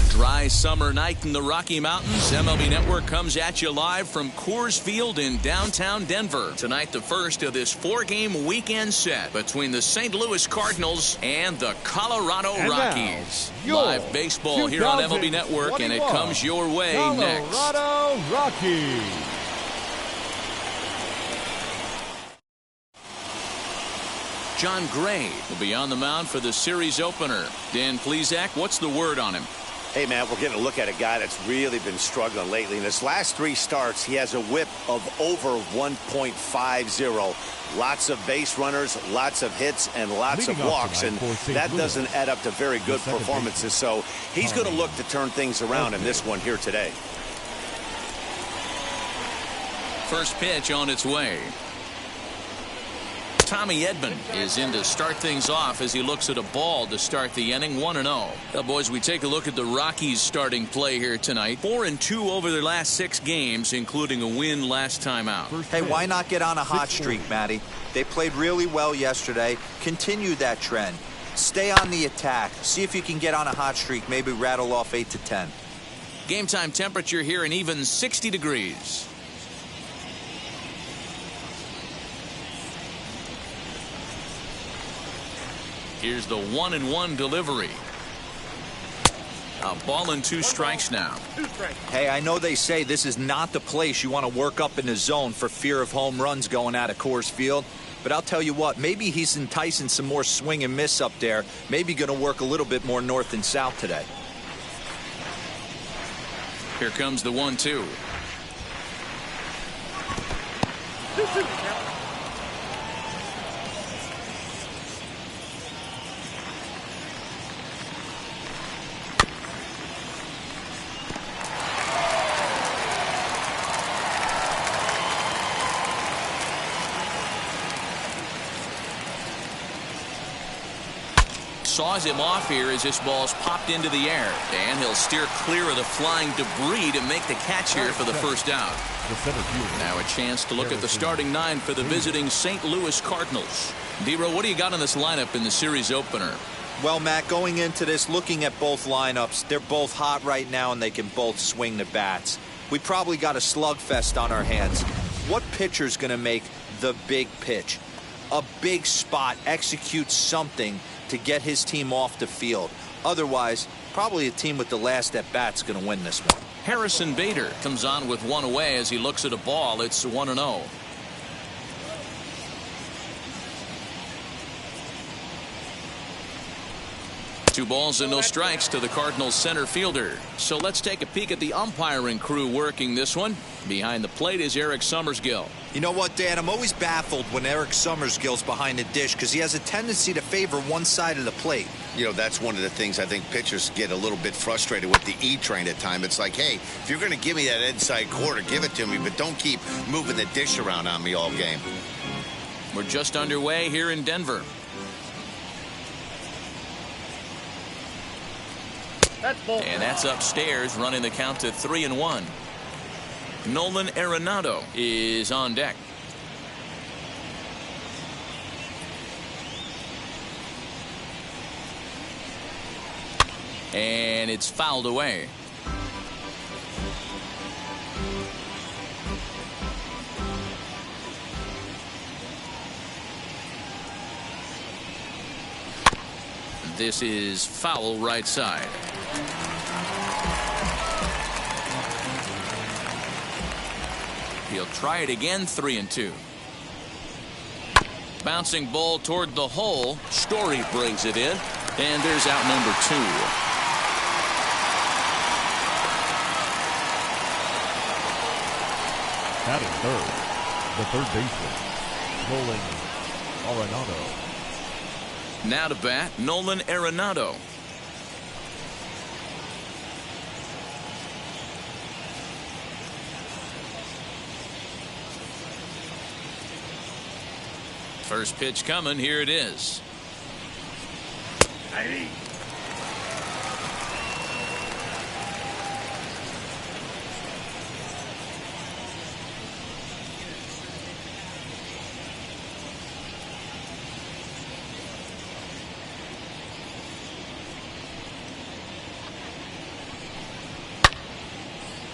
Dry summer night in the Rocky Mountains. MLB Network comes at you live from Coors Field in downtown Denver. Tonight, the first of this 4-game weekend set between the St. Louis Cardinals and the Colorado Rockies. Live baseball here on MLB Network, and it comes your way next. Colorado Rockies. John Gray will be on the mound for the series opener. Dan Plesac, what's the word on him? Hey, man, we're getting a look at a guy that's really been struggling lately. In his last 3 starts, he has a whip of over 1.50. Lots of base runners, lots of hits, and lots of walks, and that doesn't add up to very good performances. So he's going to look to turn things around in this one here today. First pitch on its way. Tommy Edman is in to start things off as he looks at a ball to start the inning. 1-0. Now, boys, we take a look at the Rockies starting play here tonight. 4-2 over their last 6 games, including a win last time out. Hey, why not get on a hot streak, Matty? They played really well yesterday. Continue that trend. Stay on the attack. See if you can get on a hot streak. Maybe rattle off 8 to 10. Game time temperature here an even 60 degrees. Here's the 1-1 delivery. A ball and 2 strikes now. Hey, I know they say this is not the place you want to work up in the zone for fear of home runs going out of Coors Field. But I'll tell you what, maybe he's enticing some more swing and miss up there. Maybe going to work a little bit more north and south today. Here comes the 1-2. Saws him off here as this ball's popped into the air, and he'll steer clear of the flying debris to make the catch here for the first out. Now a chance to look at the starting 9 for the visiting St. Louis Cardinals. D-Row, what do you got in this lineup in the series opener? Well, Matt, going into this, looking at both lineups, they're both hot right now and they can both swing the bats. We probably got a slugfest on our hands. What pitcher's going to make the big pitch? A big spot, execute something to get his team off the field. Otherwise, probably a team with the last at bat's going to win this one. Harrison Bader comes on with 1 away as he looks at a ball. It's 1-0. Two balls and no strikes to the Cardinals center fielder. So let's take a peek at the umpiring crew working this one. Behind the plate is Eric Summersgill. You know what, Dan? I'm always baffled when Eric Summersgill's behind the dish because he has a tendency to favor one side of the plate. You know, that's one of the things I think pitchers get a little bit frustrated with the E-train at times. It's like, hey, if you're going to give me that inside quarter, give it to me, but don't keep moving the dish around on me all game. We're just underway here in Denver. And that's upstairs, running the count to 3-1. Nolan Arenado is on deck. And it's fouled away. This is foul right side. He'll try it again, 3-2. Bouncing ball toward the hole. Story brings it in, and there's out number 2. Batting third, the third baseman, Nolan Arenado. Now to bat, Nolan Arenado. First pitch coming. Here it is.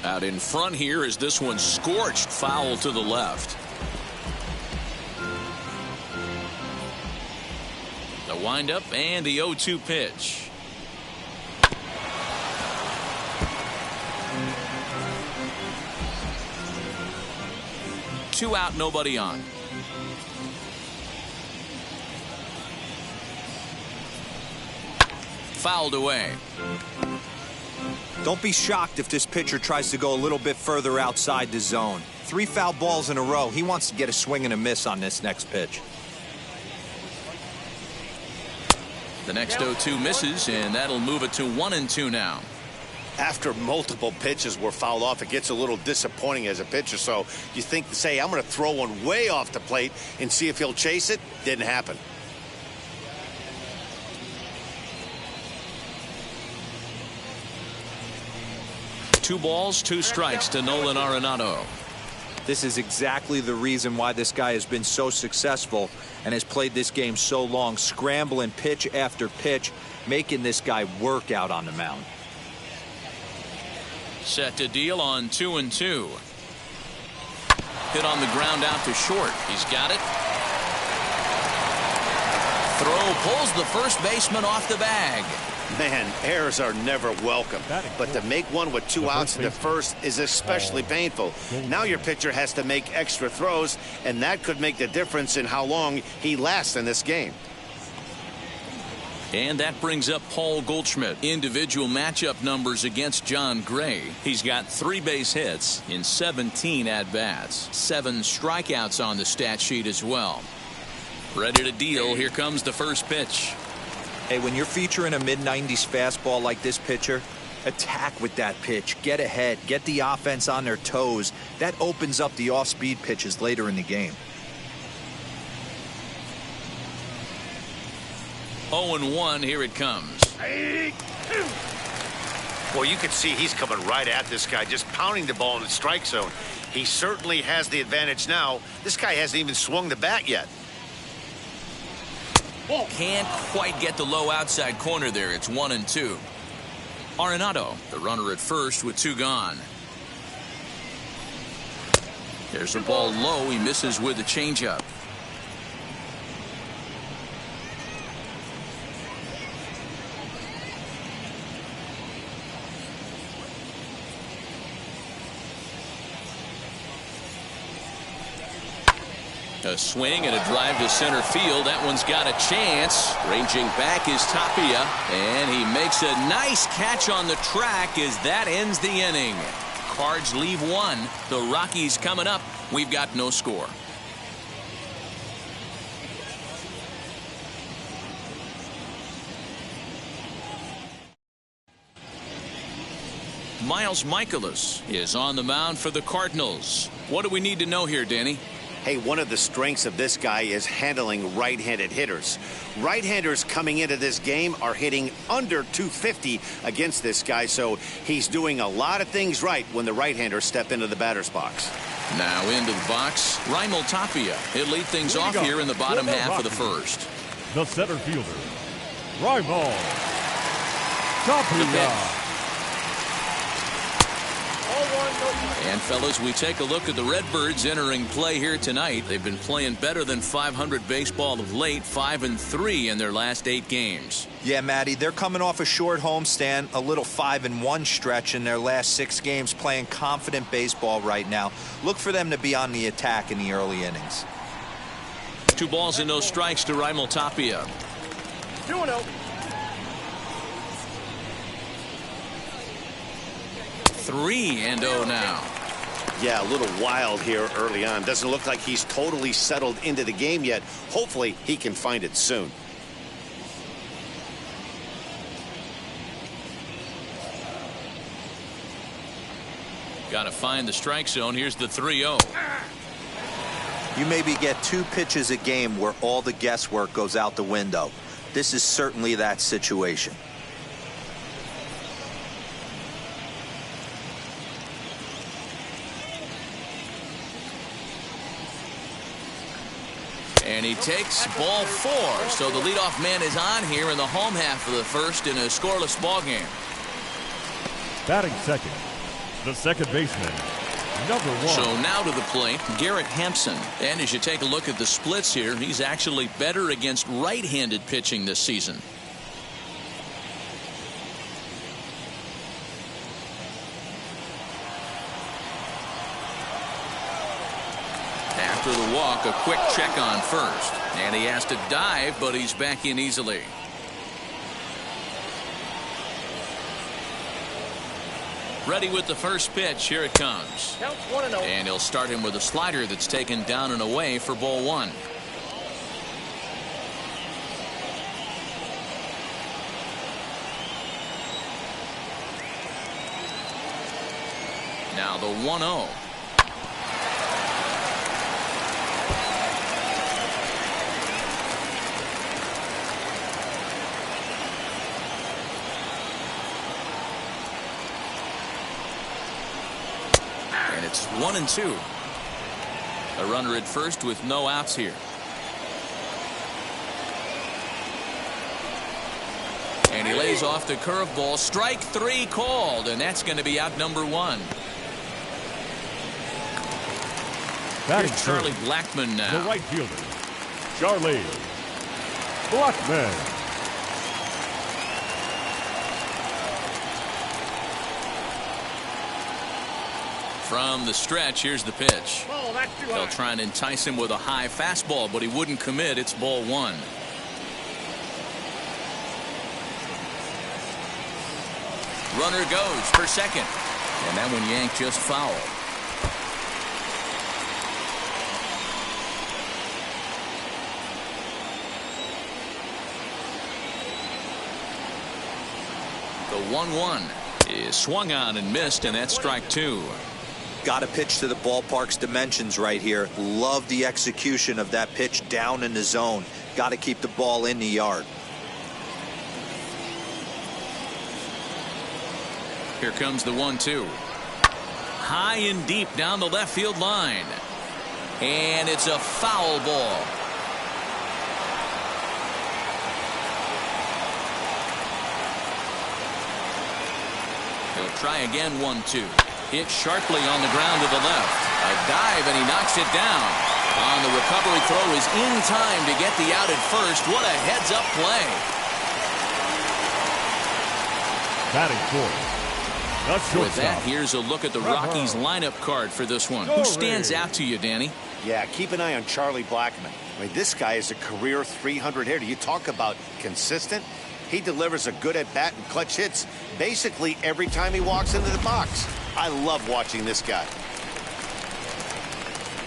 Out in front here as this one scorched foul to the left. The windup and the 0-2 pitch. Two out, nobody on. Fouled away. Don't be shocked if this pitcher tries to go a little bit further outside the zone. 3 foul balls in a row. He wants to get a swing and a miss on this next pitch. The next 0-2 misses, and that'll move it to 1-2 now. After multiple pitches were fouled off, it gets a little disappointing as a pitcher. So you think to say, I'm going to throw one way off the plate and see if he'll chase it. Didn't happen. Two balls, 2 strikes to Nolan Arenado. This is exactly the reason why this guy has been so successful and has played this game so long, scrambling pitch after pitch, making this guy work out on the mound. Set to deal on 2-2. Hit on the ground out to short. He's got it. Throw pulls the first baseman off the bag. Man, errors are never welcome, but to make one with 2 outs in the first is especially painful. Now your pitcher has to make extra throws, and that could make the difference in how long he lasts in this game. And that brings up Paul Goldschmidt. Individual matchup numbers against John Gray. He's got 3 base hits in 17 at-bats. 7 strikeouts on the stat sheet as well. Ready to deal. Here comes the first pitch. Hey, when you're featuring a mid-90s fastball like this pitcher, attack with that pitch. Get ahead. Get the offense on their toes. That opens up the off-speed pitches later in the game. 0-1. Here it comes. Well, you can see he's coming right at this guy, just pounding the ball in the strike zone. He certainly has the advantage now. This guy hasn't even swung the bat yet. Can't quite get the low outside corner there. It's 1-2. Arenado, the runner at first with 2 gone. There's a ball low. He misses with a changeup. A swing and a drive to center field. That one's got a chance. Ranging back is Tapia, and he makes a nice catch on the track as that ends the inning. Cards leave 1. The Rockies coming up. We've got no score. Miles Mikolas is on the mound for the Cardinals. What do we need to know here, Danny? Hey, one of the strengths of this guy is handling right-handed hitters. Right-handers coming into this game are hitting under 250 against this guy, so he's doing a lot of things right when the right-handers step into the batter's box. Now into the box, Raimel Tapia. He'll lead things off here in the bottom half of the first. The center fielder, Raimel Tapia. And fellas, we take a look at the Redbirds entering play here tonight. They've been playing better than .500 baseball of late, 5-3 in their last 8 games. Yeah, Matty, they're coming off a short homestand, a little 5-1 stretch in their last 6 games, playing confident baseball right now. Look for them to be on the attack in the early innings. 2 balls and no strikes to Raimel Tapia. 2-0. 3-0 now. Yeah, a little wild here early on. Doesn't look like he's totally settled into the game yet. Hopefully he can find it soon. Got to find the strike zone. Here's the 3-0. You maybe get 2 pitches a game where all the guesswork goes out the window. This is certainly that situation. And he takes ball 4. So the leadoff man is on here in the home half of the first in a scoreless ball game. Batting second, the second baseman, number 1. So now to the plate, Garrett Hampson. And as you take a look at the splits here, he's actually better against right-handed pitching this season. After the walk, a quick check on first. And he has to dive, but he's back in easily. Ready with the first pitch. Here it comes. Counts 1-0. And he'll start him with a slider that's taken down and away for ball 1. Now the 1-0. It's 1-2. A runner at first with no outs here. And he lays off the curveball. Strike 3 called, and that's going to be out number 1. Here's Charlie Blackmon now. The right fielder, Charlie Blackmon. From the stretch, here's the pitch. They'll try and entice him with a high fastball, but he wouldn't commit. It's ball 1. Runner goes for second. And that one yanked just foul. The 1-1 is swung on and missed, and that's strike 2. Got to pitch to the ballpark's dimensions right here. Love the execution of that pitch down in the zone. Got to keep the ball in the yard. Here comes the 1-2. High and deep down the left field line. And it's a foul ball. He'll try again. 1-2. Hit sharply on the ground to the left. A dive, and he knocks it down. On the recovery throw is in time to get the out at first. What a heads-up play. Batting fourth. With that, here's a look at the Rockies lineup card for this one. Who stands out to you, Danny? Yeah, keep an eye on Charlie Blackmon. I mean, this guy is a career 300 hitter. You talk about consistent. He delivers a good at-bat and clutch hits basically every time he walks into the box. I love watching this guy.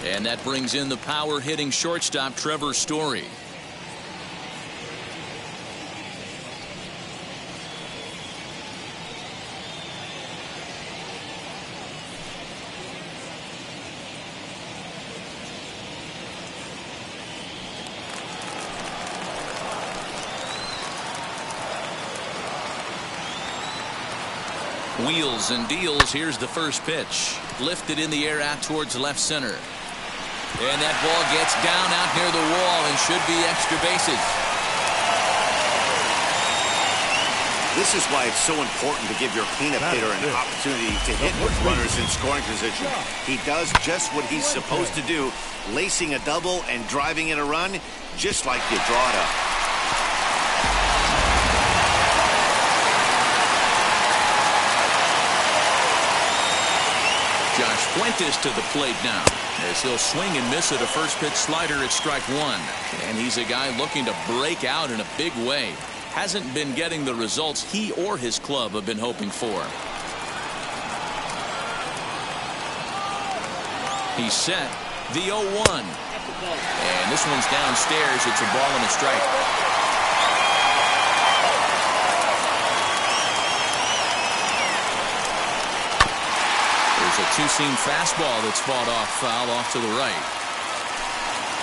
And that brings in the power-hitting shortstop, Trevor Story. Wheels and deals. Here's the first pitch. Lifted in the air out towards left center. And that ball gets down out near the wall and should be extra bases. This is why it's so important to give your cleanup hitter an opportunity to hit with runners in scoring position. He does just what he's supposed to do, lacing a double and driving in a run, just like you draw it up. Josh Fuentes to the plate now, as he'll swing and miss at a first pitch slider at strike one. And he's a guy looking to break out in a big way. Hasn't been getting the results he or his club have been hoping for. He's set. The 0-1. And this one's downstairs. It's a ball and a strike. There's a two-seam fastball that's fought off foul off to the right.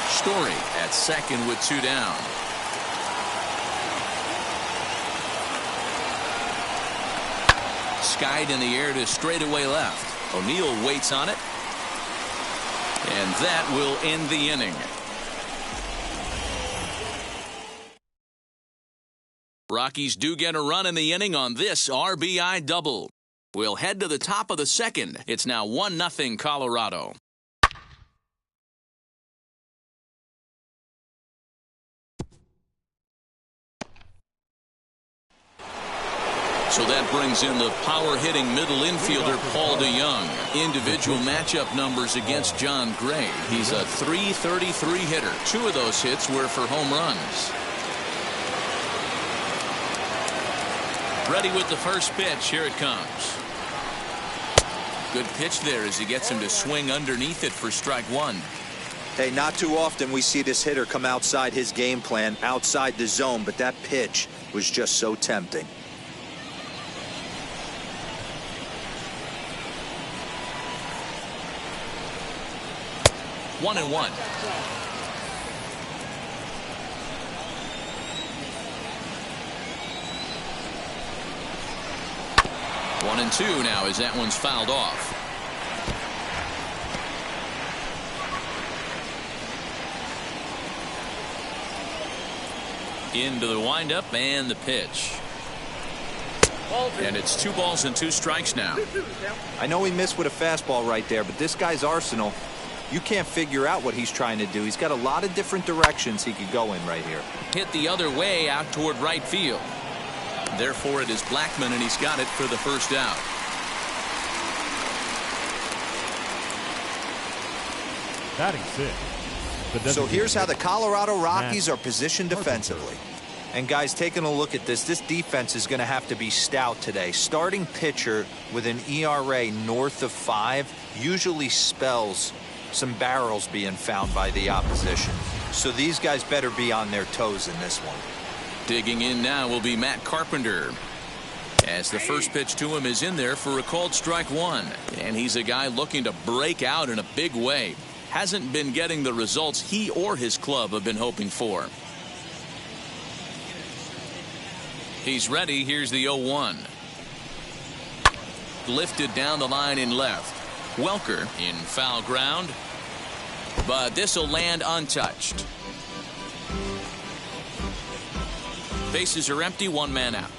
Story at second with two down. Skied in the air to straightaway left. O'Neill waits on it. And that will end the inning. Rockies do get a run in the inning on this RBI double. We'll head to the top of the second. It's now 1-0 Colorado. So that brings in the power-hitting middle infielder Paul DeJong. Individual matchup numbers against John Gray. He's a .333 hitter. Two of those hits were for home runs. Ready with the first pitch. Here it comes. Good pitch there as he gets him to swing underneath it for strike one. Hey, not too often we see this hitter come outside his game plan, outside the zone, but that pitch was just so tempting. 1-1. One and two now as that one's fouled off. Into the windup and the pitch. And it's 2 balls and 2 strikes now. I know he missed with a fastball right there, but this guy's arsenal, you can't figure out what he's trying to do. He's got a lot of different directions he could go in right here. Hit the other way out toward right field. Therefore, it is Blackmon, and he's got it for the first out. Batting sixth. So here's how the Colorado Rockies are positioned defensively. And guys, taking a look at this defense is going to have to be stout today. Starting pitcher with an ERA north of 5 usually spells some barrels being found by the opposition. So these guys better be on their toes in this one. Digging in now will be Matt Carpenter, as the first pitch to him is in there for a called strike one. And he's a guy looking to break out in a big way. Hasn't been getting the results he or his club have been hoping for. He's ready. Here's the 0-1. Lifted down the line in left. Welker in foul ground, but this will land untouched. Bases are empty, 1 man out.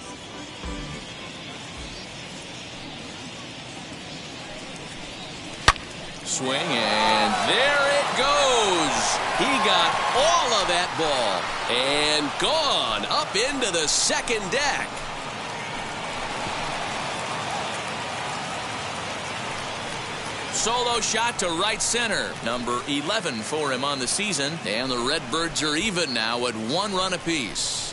Swing, and there it goes. He got all of that ball and gone up into the second deck. Solo shot to right center. Number 11 for him on the season. And the Redbirds are even now at 1 run apiece.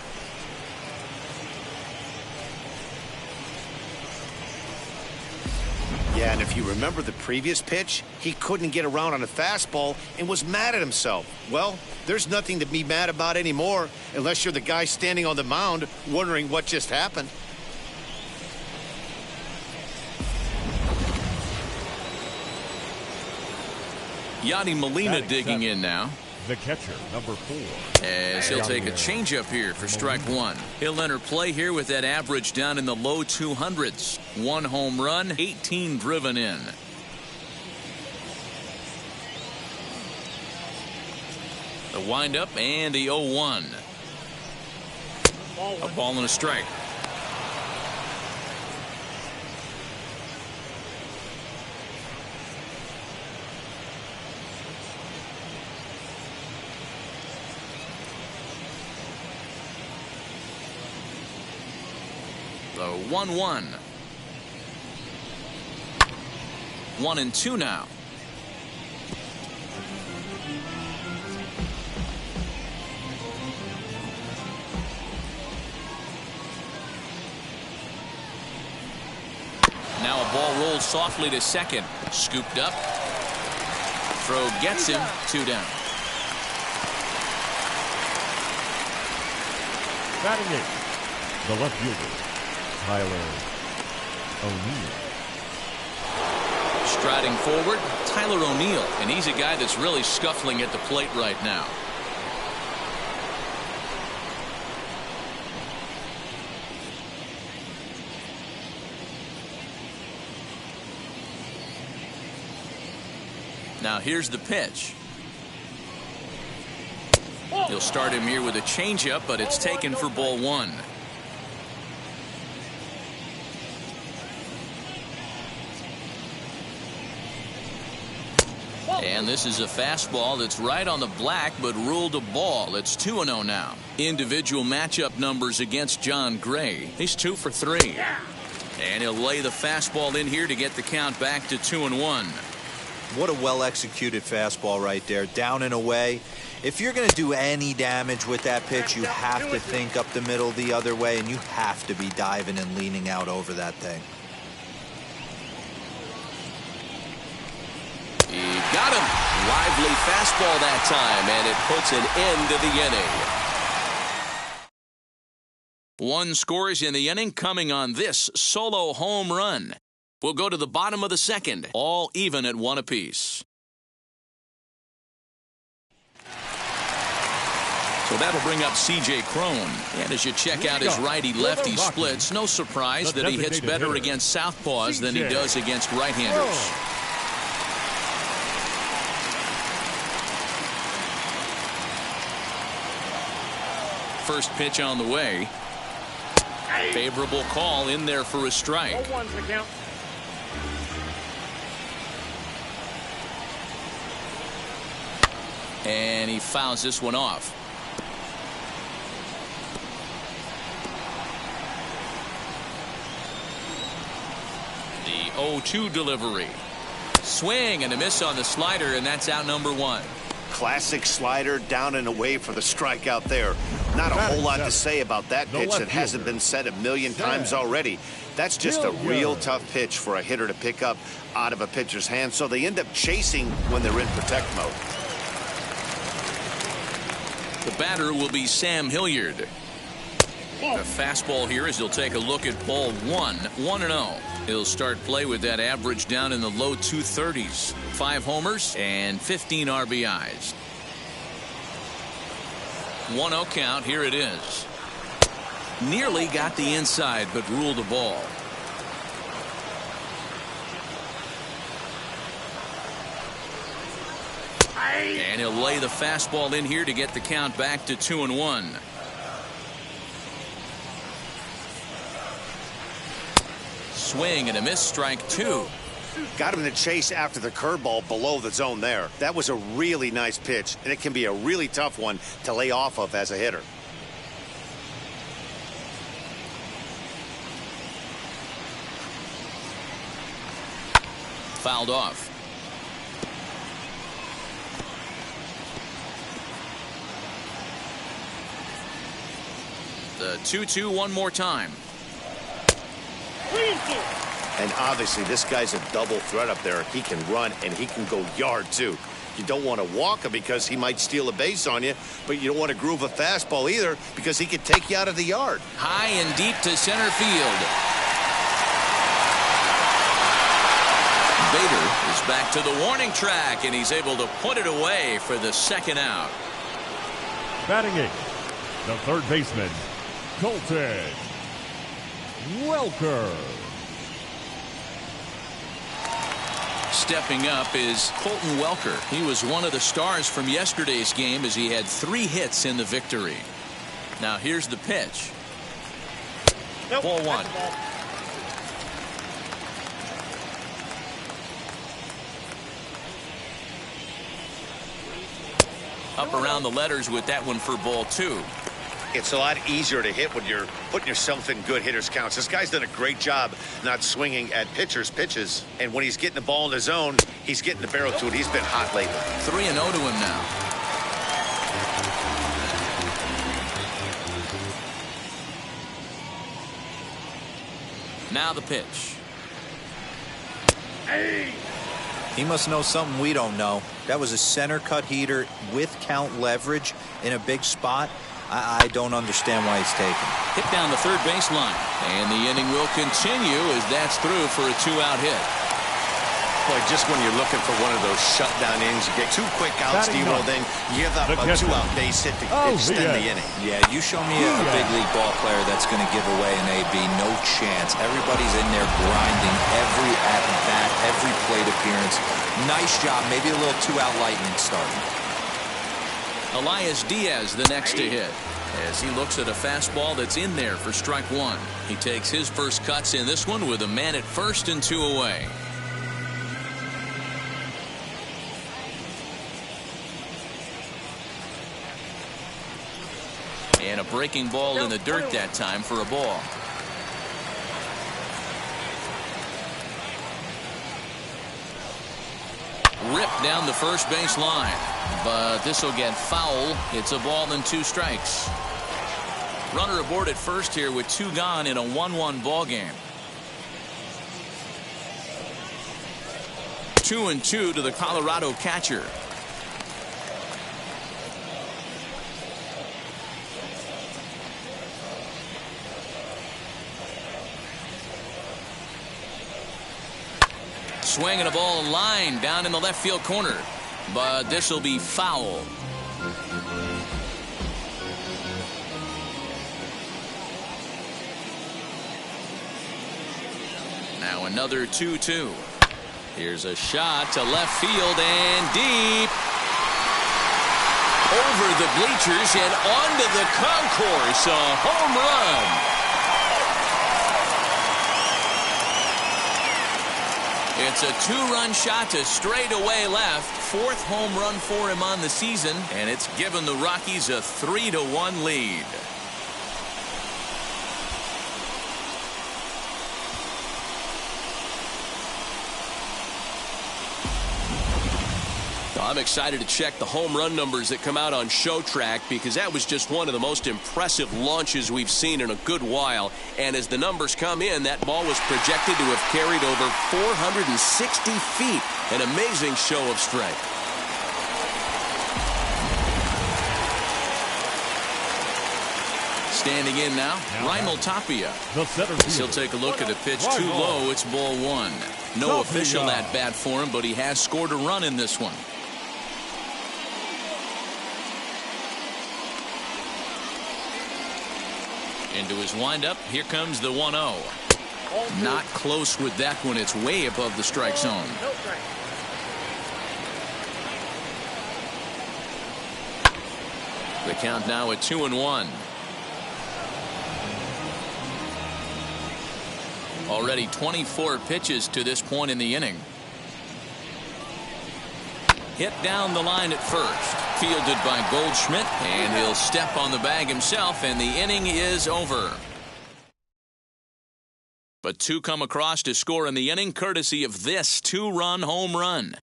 Yeah, and if you remember the previous pitch, he couldn't get around on a fastball and was mad at himself. Well, there's nothing to be mad about anymore unless you're the guy standing on the mound wondering what just happened. Yadi Molina digging in now. The catcher, number 4. As he'll take a changeup here for strike one. He'll enter play here with that average down in the low 200s. 1 home run, 18 driven in. The windup and the 0-1. A ball and a strike. The 1-1. 1-2 now. Now a ball rolls softly to second. Scooped up. Throw gets him. 2 down. Batting eighth, the left fielder, Tyler O'Neill. Striding forward, Tyler O'Neill, and he's a guy that's really scuffling at the plate right now. Now here's the pitch. He'll start him here with a changeup, but it's taken for ball 1. And this is a fastball that's right on the black, but ruled a ball. It's 2-0 now. Individual matchup numbers against John Gray. He's 2 for 3. And he'll lay the fastball in here to get the count back to 2-1. What a well-executed fastball right there. Down and away. If you're going to do any damage with that pitch, you have to think up the middle the other way, and you have to be diving and leaning out over that thing. He got him. Lively fastball that time, and it puts an end to the inning. 1 scores in the inning coming on this solo home run. We'll go to the bottom of the second, all even at 1 apiece. So that'll bring up C.J. Cron. And as you check out his righty-lefty splits, no surprise that he hits better against southpaws than he does against right-handers. First pitch on the way. Favorable call in there for a strike. And he fouls this one off. The 0-2 delivery. Swing and a miss on the slider, and that's out number 1. Classic slider, down and away for the strikeout there. Not a whole lot to say about that pitch that hasn't been said a million times already. That's just a real tough pitch for a hitter to pick up out of a pitcher's hand, so they end up chasing when they're in protect mode. The batter will be Sam Hilliard. The fastball here as he'll take a look at ball 1, 1-0. He'll start play with that average down in the low 230s. 5 homers and 15 RBIs. 1-0 count. Here it is. Nearly got the inside, but ruled a ball. And he'll lay the fastball in here to get the count back to 2-1. Swing and a miss, strike 2. Got him to chase after the curveball below the zone there. That was a really nice pitch, and it can be a really tough one to lay off of as a hitter. Fouled off. The 2-2 one more time. And obviously this guy's a double threat up there. He can run and he can go yard too. You don't want to walk him because he might steal a base on you, but you don't want to groove a fastball either because he could take you out of the yard. High and deep to center field. Bader is back to the warning track, and he's able to put it away for the second out. Batting eighth, the third baseman, Colton Welker. Stepping up is Colton Welker. He was one of the stars from yesterday's game as he had 3 hits in the victory. Now here's the pitch. Ball 1. Up around the letters with that one for ball 2. it's a lot easier to hit when you're putting yourself in good hitters counts. This guy's done a great job not swinging at pitchers' pitches. And when he's getting the ball in the zone, he's getting the barrel to it. He's been hot lately. 3-0 to him now. Now the pitch. He must know something we don't know. That was a center cut heater with count leverage in a big spot. I don't understand why he's taken. Hit down the third baseline. And the inning will continue as that's through for a 2-out hit. Boy, just when you're looking for one of those shutdown innings, you get 2 quick outs, D-Roll, then you give up a 2-out base hit to extend the inning. Yeah, you show me a big league ball player that's going to give away an AB. No chance. Everybody's in there grinding every at-bat, every plate appearance. Nice job. Maybe a little 2-out lightning starting. Elias Diaz the next to hit as he looks at a fastball that's in there for strike 1. He takes his first cuts in this one with a man at first and 2 away. And a breaking ball in the dirt that time for a ball. Ripped down the first base line, but this will get foul. It's a ball and 2 strikes. Runner aboard at first here with 2 gone in a 1-1 ball game. 2-2 to the Colorado catcher. Swinging a ball line down in the left field corner, but this will be foul. Now another 2-2. Here's a shot to left field and deep. Over the bleachers and onto the concourse. A home run. It's a 2-run shot to straightaway left. 4th home run for him on the season, and it's given the Rockies a 3-1 lead. I'm excited to check the home run numbers that come out on ShowTrack because that was just one of the most impressive launches we've seen in a good while. And as the numbers come in, that ball was projected to have carried over 460 feet. An amazing show of strength. Standing in now, Raimel Tapia. He'll take a look at a pitch too low. It's ball 1. No official at bat for him, but he has scored a run in this one. Into his windup, here comes the 1-0. Not close with that one. It's way above the strike zone. The count now at 2-1. Already 24 pitches to this point in the inning. Hit down the line at first. Fielded by Goldschmidt, and he'll step on the bag himself, and the inning is over. But 2 come across to score in the inning, courtesy of this 2-run home run.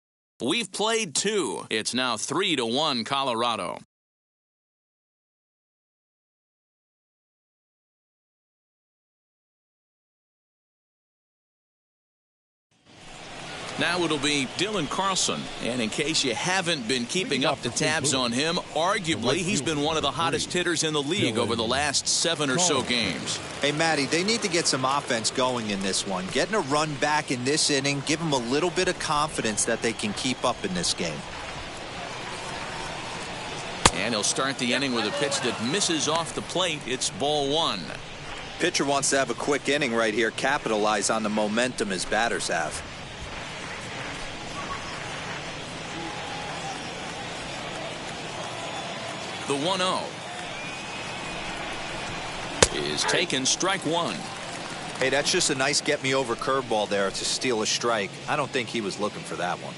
We've played 2. It's now 3-1 Colorado. Now it'll be Dylan Carlson, and in case you haven't been keeping up the tabs on him, arguably he's been one of the hottest hitters in the league over the last 7 or so games. Hey, Matty, they need to get some offense going in this one. Getting a run back in this inning, give them a little bit of confidence that they can keep up in this game. And he'll start the inning with a pitch that misses off the plate. It's ball 1. Pitcher wants to have a quick inning right here, capitalize on the momentum his batters have. The 1-0 is taken, strike 1. Hey, that's just a nice get-me-over curveball there to steal a strike. I don't think he was looking for that one.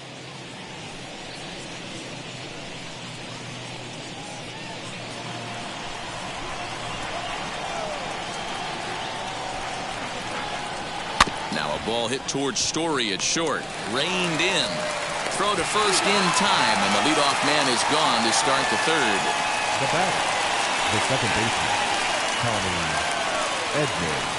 Now a ball hit towards Story at short. Reined in. Throw to first in time, and the leadoff man is gone to start the third. The batter, the second baseman, Tommy Edman.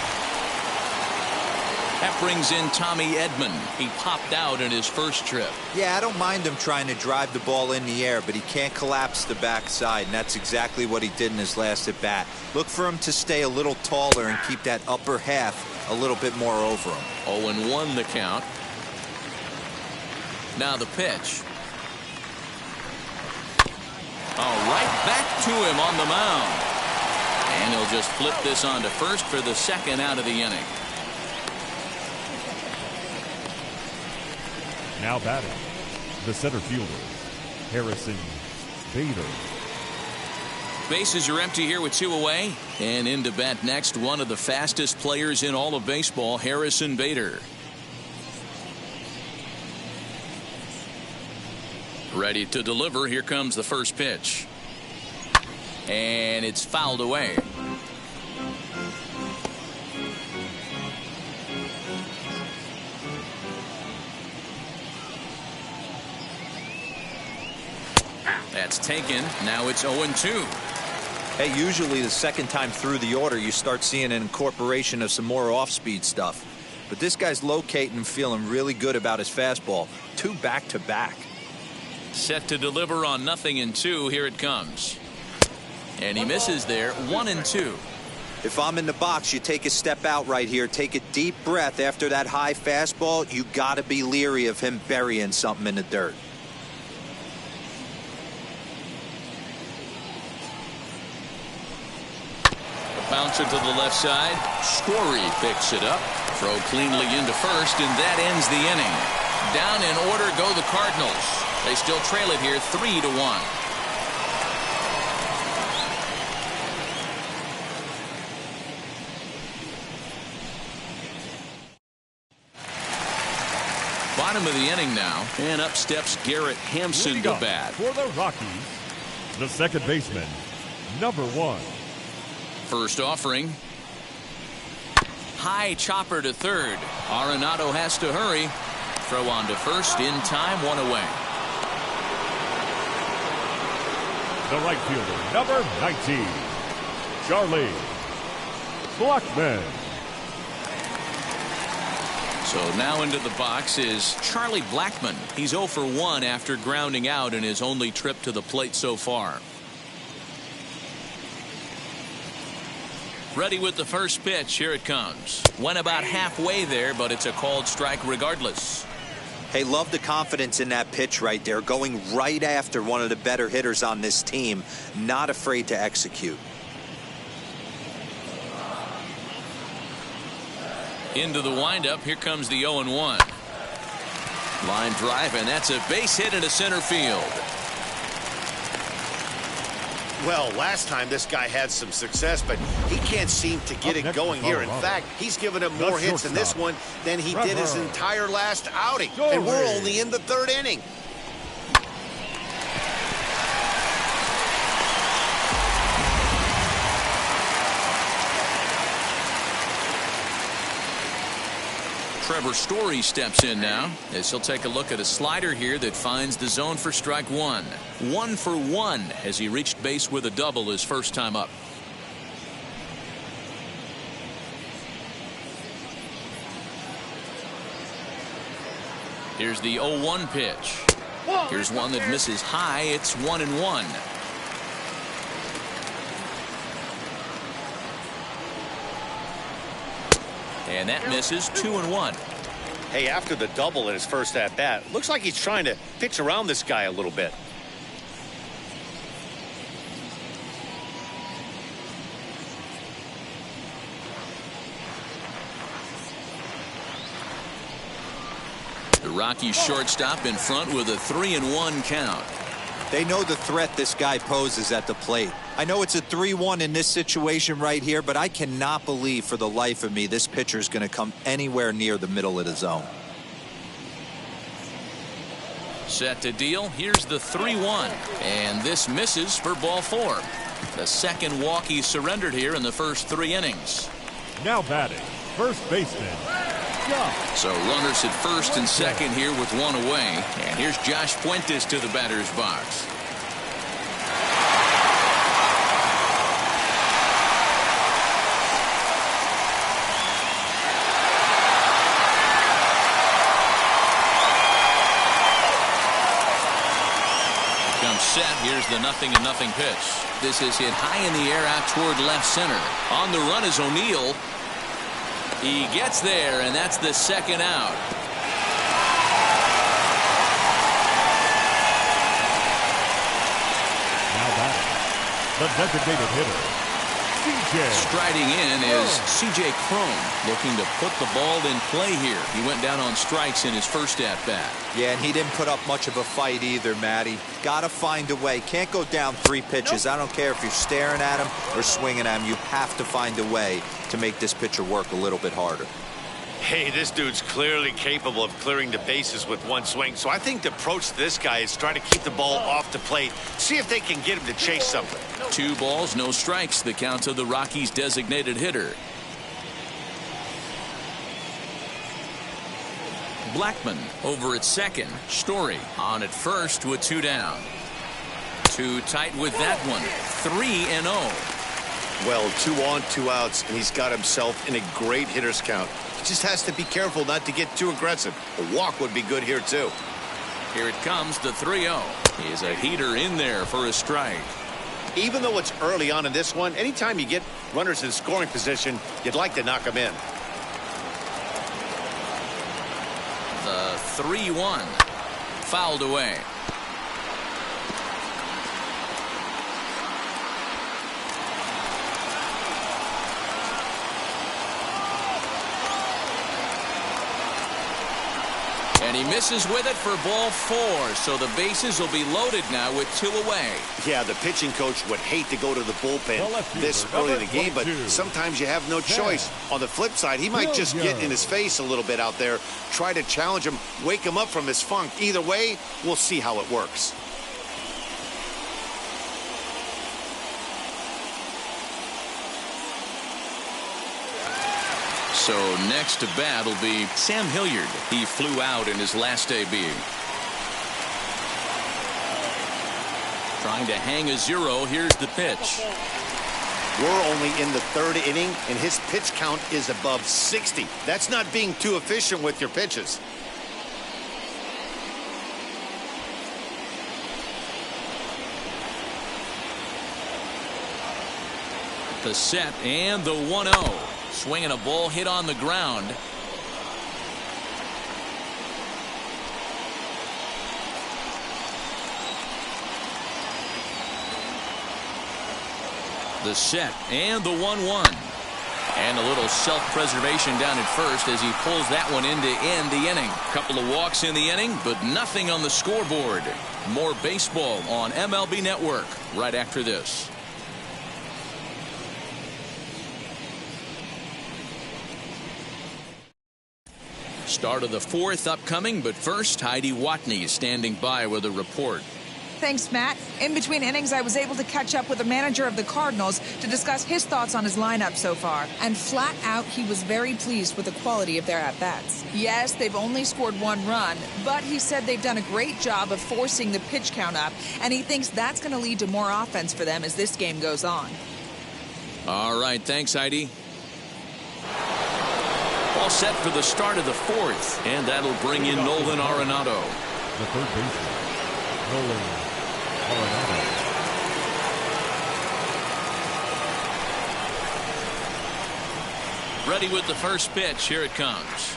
That brings in Tommy Edman. He popped out in his first trip. Yeah, I don't mind him trying to drive the ball in the air, but he can't collapse the backside, and that's exactly what he did in his last at bat. Look for him to stay a little taller and keep that upper half a little bit more over him. 0-1 the count. Now the pitch. All right, back to him on the mound. And he'll just flip this on to first for the second out of the inning. Now batting, the center fielder, Harrison Bader. Bases are empty here with 2 away. And in to bat next, one of the fastest players in all of baseball, Harrison Bader. Ready to deliver. Here comes the first pitch. And it's fouled away. That's taken. Now it's 0-2. Hey, usually the second time through the order you start seeing an incorporation of some more off-speed stuff. But this guy's locating and feeling really good about his fastball. 2 back-to-back. Set to deliver on 0-2. Here it comes. And he misses there. 1-2. If I'm in the box, you take a step out right here. Take a deep breath after that high fastball. You got to be leery of him burying something in the dirt. Bouncer to the left side. Story picks it up. Throw cleanly into first, and that ends the inning. Down in order go the Cardinals. They still trail it here 3-1. Bottom of the inning now, and up steps Garrett Hampson to bat. For the Rockies, the second baseman, number 1. First offering. High chopper to third. Arenado has to hurry. Throw on to first in time. 1 away. The right fielder, number 19, Charlie Blackmon. So now into the box is Charlie Blackmon. He's 0 for 1 after grounding out in his only trip to the plate so far. Ready with the first pitch. Here it comes. Went about halfway there, but it's a called strike regardless. Hey, love the confidence in that pitch right there. Going right after one of the better hitters on this team. Not afraid to execute. Into the windup. Here comes the 0-1. Line drive, and that's a base hit into center field. Well, last time this guy had some success, but he can't seem to get it going here. In fact, he's given him more hits in this one than he did his entire last outing. And we're only in the 3rd inning. Trevor Story steps in now as he'll take a look at a slider here that finds the zone for strike 1. 1 for 1 as he reached base with a double his first time up. Here's the 0-1 pitch. Here's one that misses high. It's 1-1. And that misses. 2-1. Hey, after the double in his first at-bat, looks like he's trying to pitch around this guy a little bit. The Rockies shortstop in front with a 3-1 count. They know the threat this guy poses at the plate. I know it's a 3-1 in this situation right here, but I cannot believe for the life of me this pitcher is going to come anywhere near the middle of the zone. Set to deal. Here's the 3-1. And this misses for ball 4. The second walk he surrendered here in the first 3 innings. Now batting, first baseman, Josh. So runners at first and second here with one away. And here's Josh Fuentes to the batter's box. Set. Here's the 0-0 pitch. This is hit high in the air out toward left center. On the run is O'Neill. He gets there, and that's the second out. Now batting, the designated hitter, CJ. Striding in is CJ Cron, looking to put the ball in play here. He went down on strikes in his first at-bat. Yeah, and he didn't put up much of a fight either, Matty. Got to find a way. Can't go down 3 pitches. I don't care if you're staring at him or swinging at him. You have to find a way to make this pitcher work a little bit harder. Hey, this dude's clearly capable of clearing the bases with one swing. So I think the approach to this guy is try to keep the ball off the plate. See if they can get him to chase something. 2 balls, no strikes. The count of the Rockies' designated hitter. Blackman over at second. Story on at first with 2 down. Too tight with that one. 3-0. Well, 2 on, 2 outs, and he's got himself in a great hitter's count. He just has to be careful not to get too aggressive. A walk would be good here, too. Here it comes, the 3-0. He's a heater in there for a strike. Even though it's early on in this one, anytime you get runners in scoring position, you'd like to knock them in. The 3-1. Fouled away. And he misses with it for ball 4. So the bases will be loaded now with 2 away. Yeah, the pitching coach would hate to go to the bullpen this early in the game, but sometimes you have no choice. On the flip side, he might just get in his face a little bit out there, try to challenge him, wake him up from his funk. Either way, we'll see how it works. So next to bat will be Sam Hilliard. He flew out in his last debut. Trying to hang a 0. Here's the pitch. We're only in the 3rd inning, and his pitch count is above 60. That's not being too efficient with your pitches. The set and the 1-0. Swinging a ball hit on the ground. The set and the 1-1. And a little self-preservation down at first as he pulls that one in to end the inning. Couple of walks in the inning, but nothing on the scoreboard. More baseball on MLB Network right after this. Start of the 4th upcoming, but first, Heidi Watney is standing by with a report. Thanks, Matt. In between innings, I was able to catch up with the manager of the Cardinals to discuss his thoughts on his lineup so far. And flat out, he was very pleased with the quality of their at-bats. Yes, they've only scored 1 run, but he said they've done a great job of forcing the pitch count up, and he thinks that's going to lead to more offense for them as this game goes on. All right, thanks, Heidi. All set for the start of the 4th, and that'll bring in Nolan Arenado. The 3rd baseman, Nolan Arenado. Ready with the first pitch. Here it comes.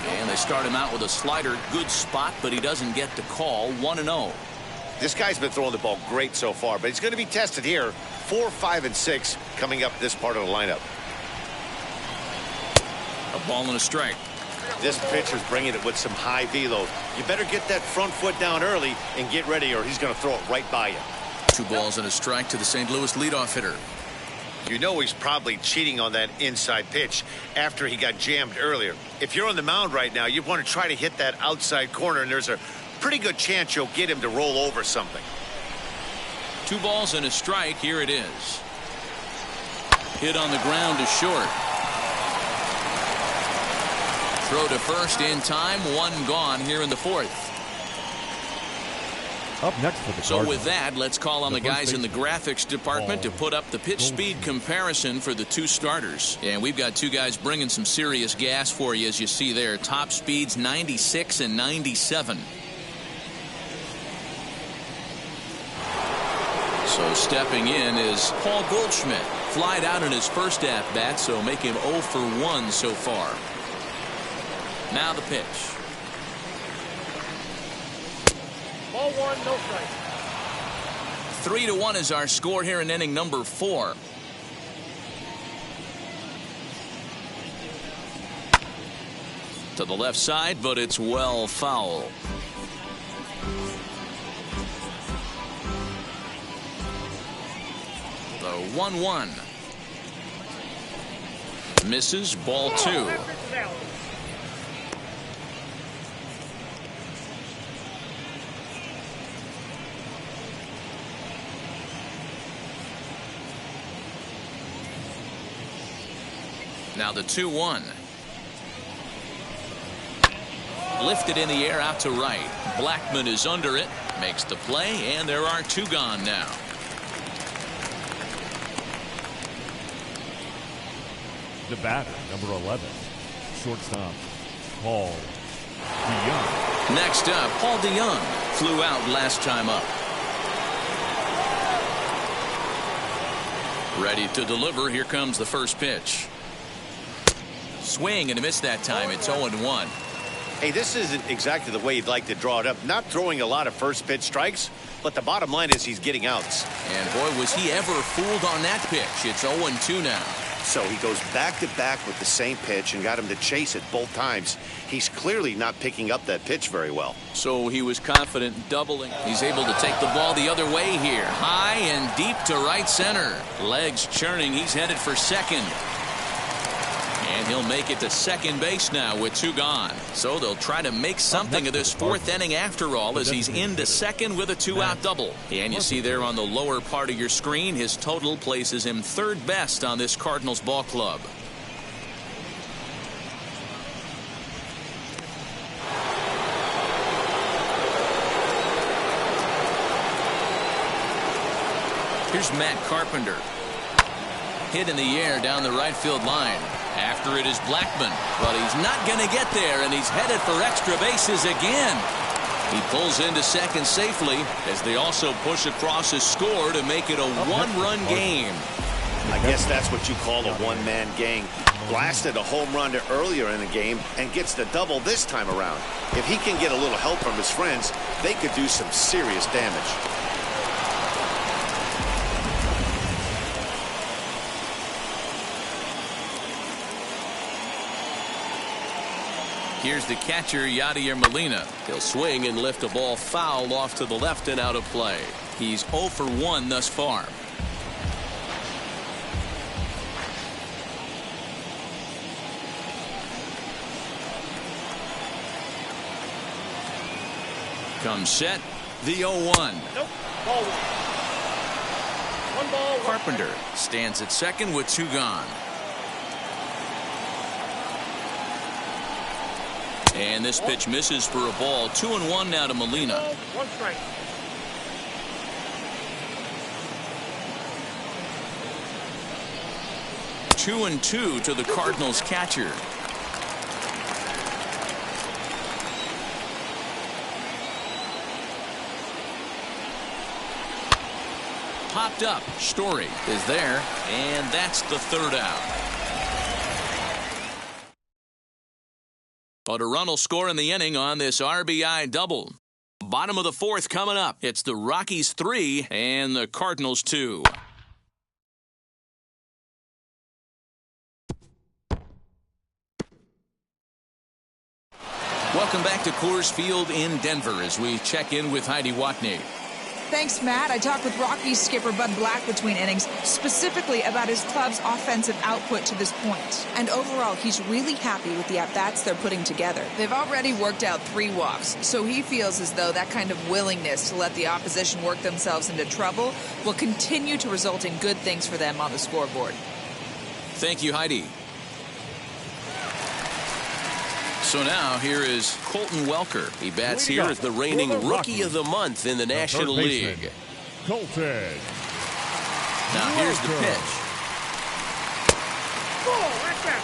And they start him out with a slider. Good spot, but he doesn't get the call. 1-0. This guy's been throwing the ball great so far, but he's going to be tested here. 4, 5, and 6 coming up this part of the lineup. A ball and a strike. This pitcher's bringing it with some high velo. You better get that front foot down early and get ready, or he's going to throw it right by you. 2 balls and a strike to the St. Louis leadoff hitter. You know he's probably cheating on that inside pitch after he got jammed earlier. If you're on the mound right now, you want to try to hit that outside corner, and there's a pretty good chance you'll get him to roll over something. 2 balls and a strike. Here it is. Hit on the ground to short. throw to first in time. One gone here in the fourth. Up next for the So Cardinals, with that, let's call on the guys in the graphics department to put up the pitch speed comparison for the two starters. And we've got two guys bringing some serious gas for you, as you see there. Top speeds 96 and 97. So stepping in is Paul Goldschmidt. Flied out in his first at-bat, so make him 0 for 1 so far. Now the pitch. Ball one, no strike. 3-1 is our score here in inning number 4. To the left side, but it's well foul. The 1-1. Misses, ball 2. Now the 2-1. Lifted in the air out to right. Blackman is under it. Makes the play, and there are 2 gone now. the batter, number 11, shortstop, Paul DeYoung. Next up, Paul DeYoung flew out last time up. Ready to deliver. Here comes the first pitch. Swing and a miss that time. It's 0-1. Hey, this isn't exactly the way you'd like to draw it up. Not throwing a lot of first pitch strikes, but the bottom line is he's getting outs. And boy, was he ever fooled on that pitch. It's 0-2 now. So he goes back to back with the same pitch and got him to chase it both times. He's clearly not picking up that pitch very well. So he was confident doubling. He's able to take the ball the other way here. High and deep to right center. Legs churning. He's headed for second. And he'll make it to second base now with 2 gone. So they'll try to make something of this 4th inning after all, as he's into second with a 2-out double. And you see there on the lower part of your screen, his total places him 3rd best on this Cardinals ball club. Here's Matt Carpenter. Hit in the air down the right field line. After it is Blackman, but he's not going to get there, and he's headed for extra bases again. He pulls into second safely as they also push across his score to make it a 1-run game. I guess that's what you call a one-man gang. Blasted a home run earlier in the game and gets the double this time around. If he can get a little help from his friends, they could do some serious damage. Here's the catcher, Yadier Molina. He'll swing and lift a ball foul off to the left and out of play. He's 0 for 1 thus far. Comes set, the 0-1. Nope, ball 1. 1 ball, 1 Carpenter stands at second with 2 gone. And this pitch misses for a ball. 2-1 now to Molina. 1 strike. Two and 2 to the Cardinals catcher. Popped up. Story is there, and that's the 3rd out. But a run will score in the inning on this RBI double. Bottom of the 4th coming up. It's the Rockies 3 and the Cardinals 2. Welcome back to Coors Field in Denver as we check in with Heidi Watney. Thanks, Matt. I talked with Rockies skipper Bud Black between innings, specifically about his club's offensive output to this point. And overall, he's really happy with the at-bats they're putting together. They've already worked out 3 walks, so he feels as though that kind of willingness to let the opposition work themselves into trouble will continue to result in good things for them on the scoreboard. Thank you, Heidi. So now here is Colton Welker. He bats here as the reigning Rookie of the Month in the National League. Colton. Now here's the pitch. Ball, right back.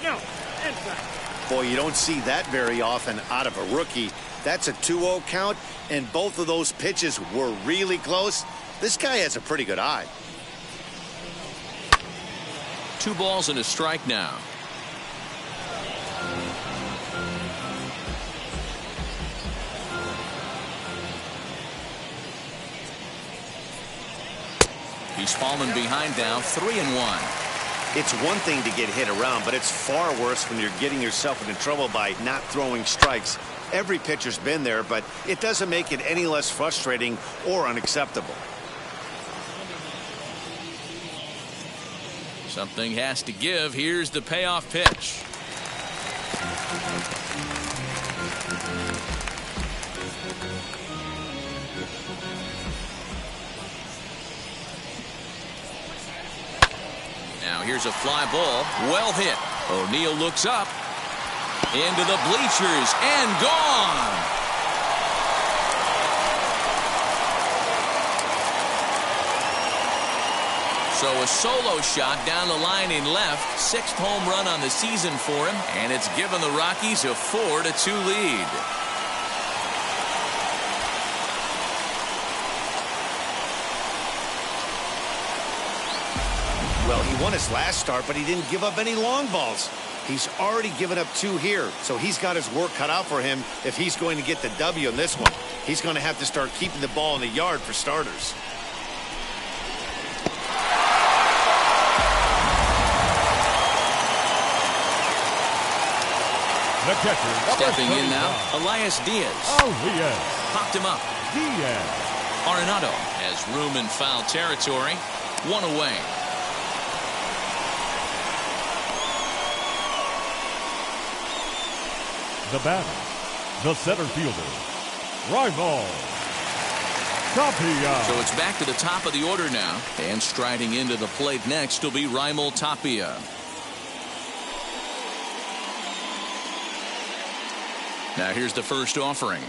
No, inside. Boy, you don't see that very often out of a rookie. That's a 2-0 count, and both of those pitches were really close. This guy has a pretty good eye. 2 balls and a strike now. He's fallen behind now, 3-1. It's one thing to get hit around, but it's far worse when you're getting yourself into trouble by not throwing strikes. Every pitcher's been there, but it doesn't make it any less frustrating or unacceptable. Something has to give. Here's the payoff pitch. Now here's a fly ball. Well hit. O'Neill looks up. Into the bleachers and gone. So a solo shot down the line in left. 6th home run on the season for him. And it's given the Rockies a 4-2 lead. Well, he won his last start, but he didn't give up any long balls. He's already given up 2 here, so he's got his work cut out for him if he's going to get the W in this one. He's going to have to start keeping the ball in the yard for starters. The catcher. Stepping in now, Elias Diaz. Popped him up. Diaz. Arenado has room in foul territory. 1 away. The batter, the center fielder, Raimel Tapia. So it's back to the top of the order now. And striding into the plate next will be Raimel Tapia. Now here's the first offering.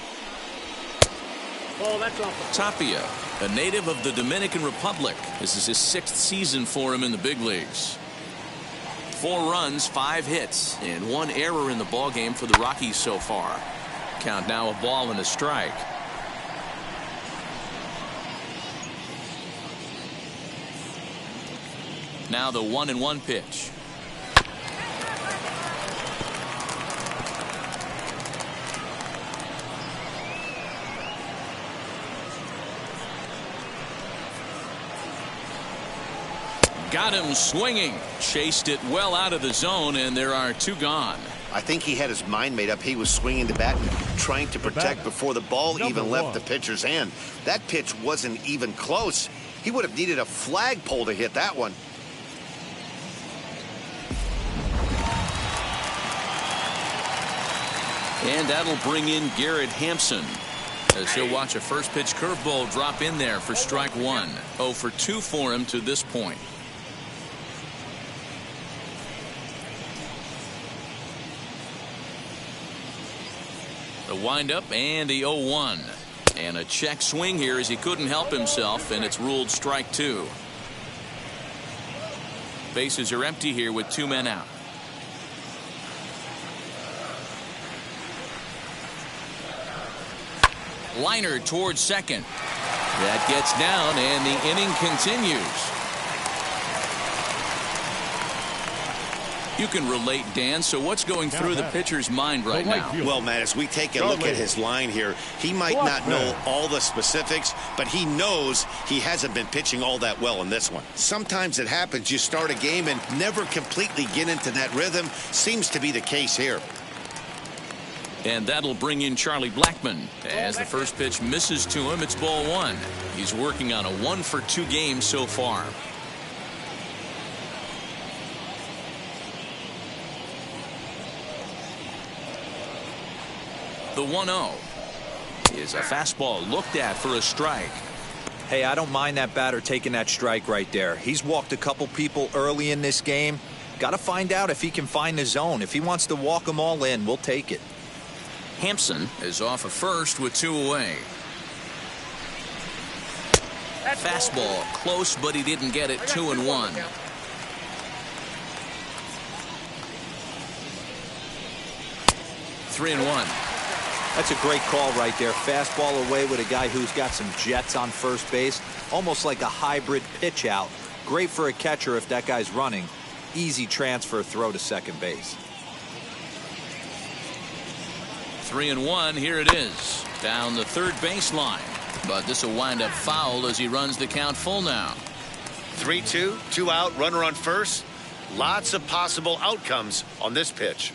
Ball, that's off. Tapia, a native of the Dominican Republic. This is his 6th season for him in the big leagues. 4 runs, 5 hits, and 1 error in the ballgame for the Rockies so far. Count now a ball and a strike. Now the 1-1 pitch. Got him swinging. Chased it well out of the zone, and there are 2 gone. I think he had his mind made up. He was swinging the bat, trying to protect before the ball even left the pitcher's hand. That pitch wasn't even close. He would have needed a flagpole to hit that one. And that'll bring in Garrett Hampson, as he'll watch a first pitch curveball drop in there for strike 1. 0 for 2 for him to this point. The windup and the 0-1. And a check swing here as he couldn't help himself, and it's ruled strike 2. Bases are empty here with 2 men out. Liner towards second. That gets down, and the inning continues. You can relate, Dan. So what's going through the pitcher's mind right now? Well, Matt, as we take a look at his line here, he might not know all the specifics, but he knows he hasn't been pitching all that well in this one. Sometimes it happens. You start a game and never completely get into that rhythm. Seems to be the case here. And that'll bring in Charlie Blackmon. As the first pitch misses to him, it's ball 1. He's working on a 1 for 2 game so far. The 1-0 is a fastball looked at for a strike. Hey, I don't mind that batter taking that strike right there. He's walked a couple people early in this game. Got to find out if he can find the zone. If he wants to walk them all in, we'll take it. Hampson is off of first with 2 away. Fastball close, but he didn't get it. 2-1. Three and one. That's a great call right there. Fastball away with a guy who's got some jets on first base. Almost like a hybrid pitch out. Great for a catcher if that guy's running. Easy transfer throw to second base. 3-1. Here it is. Down the third baseline. But this will wind up foul as he runs the count full now. 3-2, 2 out, runner on first. Lots of possible outcomes on this pitch.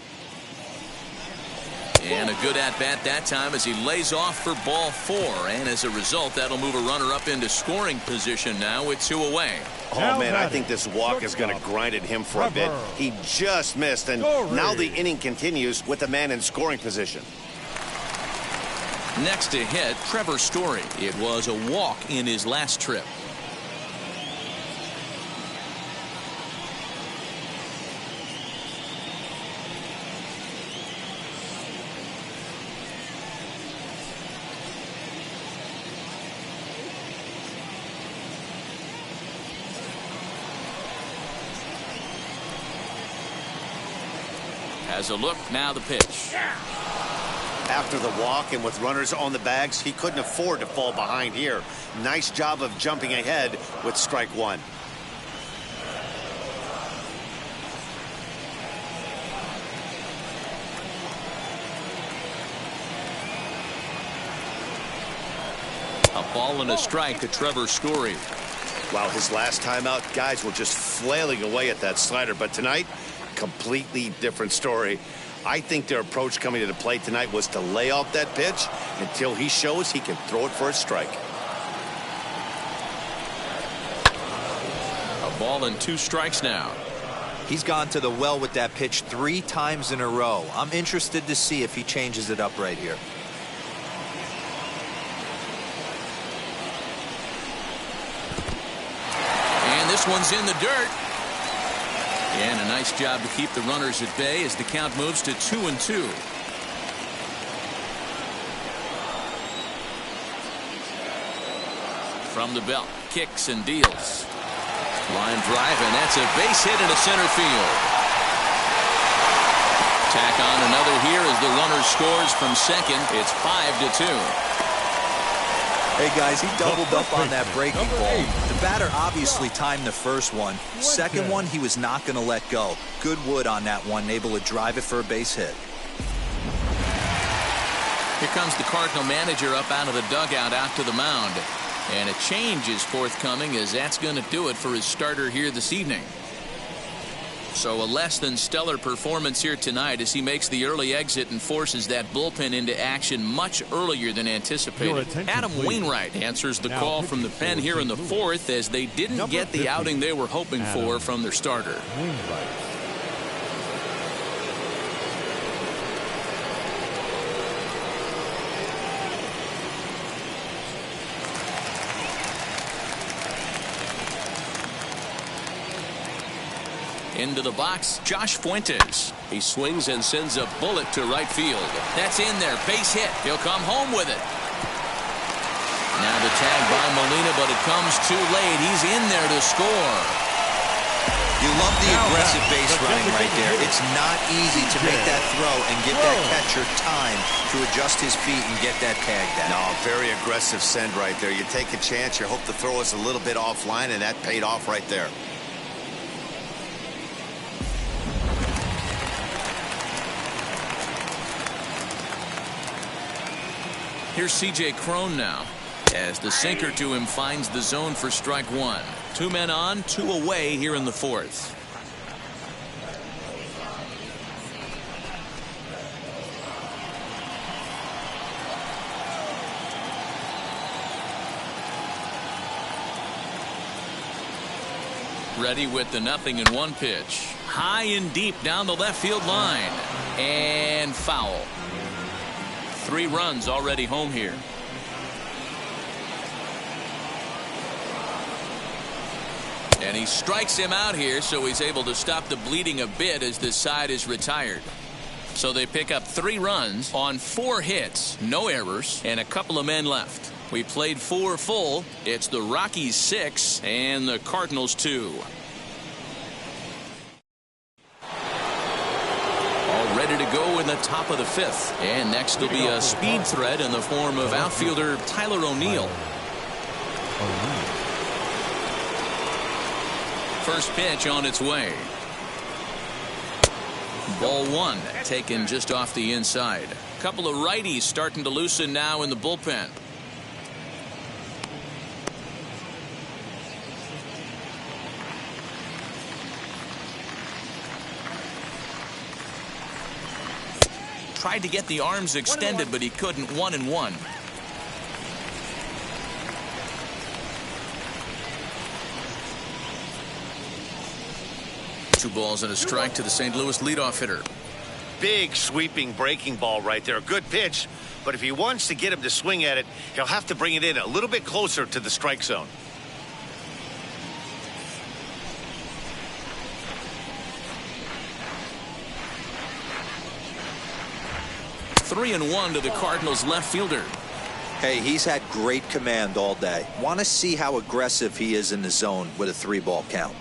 And a good at-bat that time as he lays off for ball 4. And as a result, that'll move a runner up into scoring position now with 2 away. Oh, man, I think this walk is going to grind at him for a bit. He just missed, and now the inning continues with the man in scoring position. Next to hit, Trevor Story. It was a walk in his last trip. As a look, now the pitch. After the walk and with runners on the bags, he couldn't afford to fall behind here. Nice job of jumping ahead with strike 1. A ball and a strike to Trevor Story. Wow, his last time out, guys were just flailing away at that slider. But tonight, completely different story. I think their approach coming to the plate tonight was to lay off that pitch until he shows he can throw it for a strike. A ball and 2 strikes now. He's gone to the well with that pitch 3 times in a row. I'm interested to see if he changes it up right here. And this one's in the dirt. And a nice job to keep the runners at bay as the count moves to 2-2. From the belt, kicks and deals. Line drive, and that's a base hit into center field. Tack on another here as the runner scores from second. It's 5-2. Hey guys, he doubled up on that breaking ball. The batter obviously timed the first one. Second one, he was not going to let go. Good wood on that one, able to drive it for a base hit. Here comes the Cardinal manager up out of the dugout out to the mound. And a change is forthcoming as that's going to do it for his starter here this evening. So a less than stellar performance here tonight as he makes the early exit and forces that bullpen into action much earlier than anticipated. Adam Wainwright answers the call from the pen here in the 4th as they didn't get the outing they were hoping for from their starter. Into the box, Josh Fuentes. He swings and sends a bullet to right field. That's in there. Base hit. He'll come home with it. Now the tag by Molina, but it comes too late. He's in there to score. You love the aggressive base running right there. It's not easy to make that throw and give that catcher time to adjust his feet and get that tag down. No, very aggressive send right there. You take a chance. You hope the throw is a little bit offline, and that paid off right there. Here's C.J. Cron now as the sinker to him finds the zone for strike 1. 2 men on, 2 away here in the 4th. Ready with the 0-1 pitch. High and deep down the left field line. And foul. 3 runs already home here. And he strikes him out here, so he's able to stop the bleeding a bit as this side is retired. So they pick up 3 runs on 4 hits, no errors, and a couple of men left. We played 4 full. It's the Rockies 6 and the Cardinals 2. All ready to go in the top of the 5th. And next will be a speed threat in the form of outfielder Tyler O'Neill. First pitch on its way. Ball 1 taken just off the inside. A couple of righties starting to loosen now in the bullpen. Tried to get the arms extended, but he couldn't. 1-1. 2 balls and a strike to the St. Louis leadoff hitter. Big sweeping breaking ball right there. Good pitch, but if he wants to get him to swing at it, he'll have to bring it in a little bit closer to the strike zone. Three and 1 to the Cardinals left fielder. Hey, he's had great command all day. Want to see how aggressive he is in the zone with a 3-ball count.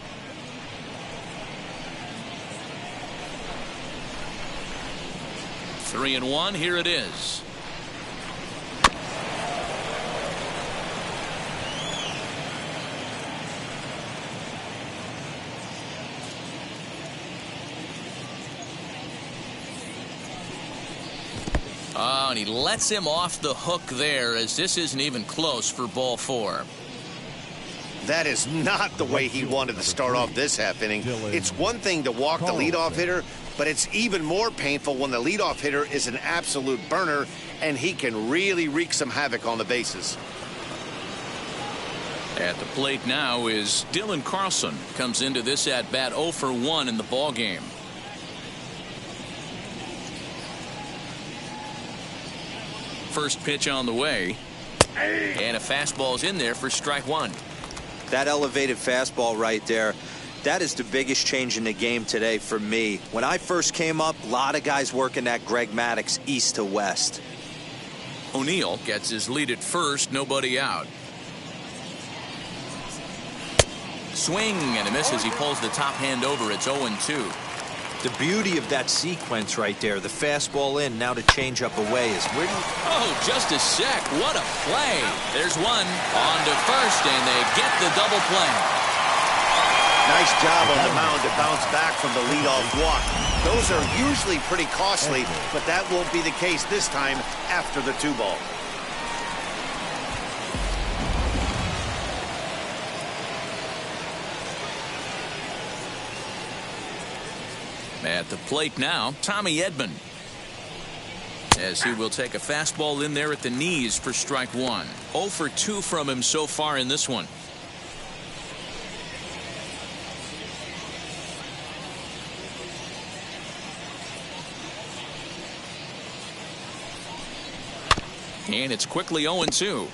Three and 1. Here it is. Oh, and he lets him off the hook there, as this isn't even close for ball 4. That is not the way he wanted to start off this half inning. It's one thing to walk the leadoff hitter, but it's even more painful when the leadoff hitter is an absolute burner and he can really wreak some havoc on the bases. At the plate now is Dylan Carlson. Comes into this at bat 0 for 1 in the ball game. First pitch on the way, and a fastball's in there for strike 1. That elevated fastball right there, that is the biggest change in the game today for me. When I first came up, a lot of guys working that Greg Maddux east to west. O'Neill gets his lead at first, nobody out. Swing and a miss as he pulls the top hand over. It's 0-2. The beauty of that sequence right there, the fastball in, now the changeup away is where do you... Oh, just a sec. What a play. There's one on to first, and they get the double play. Nice job on the mound to bounce back from the leadoff walk. Those are usually pretty costly, but that won't be the case this time after the 2-ball. At the plate now, Tommy Edman, as he will take a fastball in there at the knees for strike 1. 0 for 2 from him so far in this one. And it's quickly 0-2.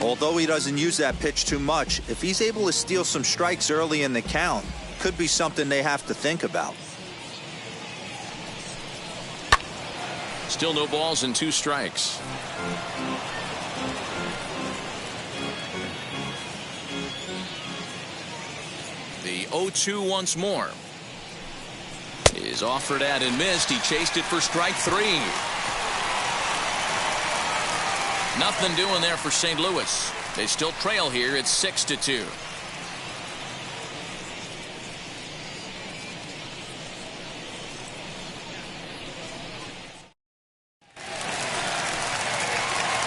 Although he doesn't use that pitch too much, if he's able to steal some strikes early in the count, could be something they have to think about. Still no balls and 2 strikes. The 0-2 once more. Is offered at and missed. He chased it for strike 3. Nothing doing there for St. Louis. They still trail here. It's 6-2.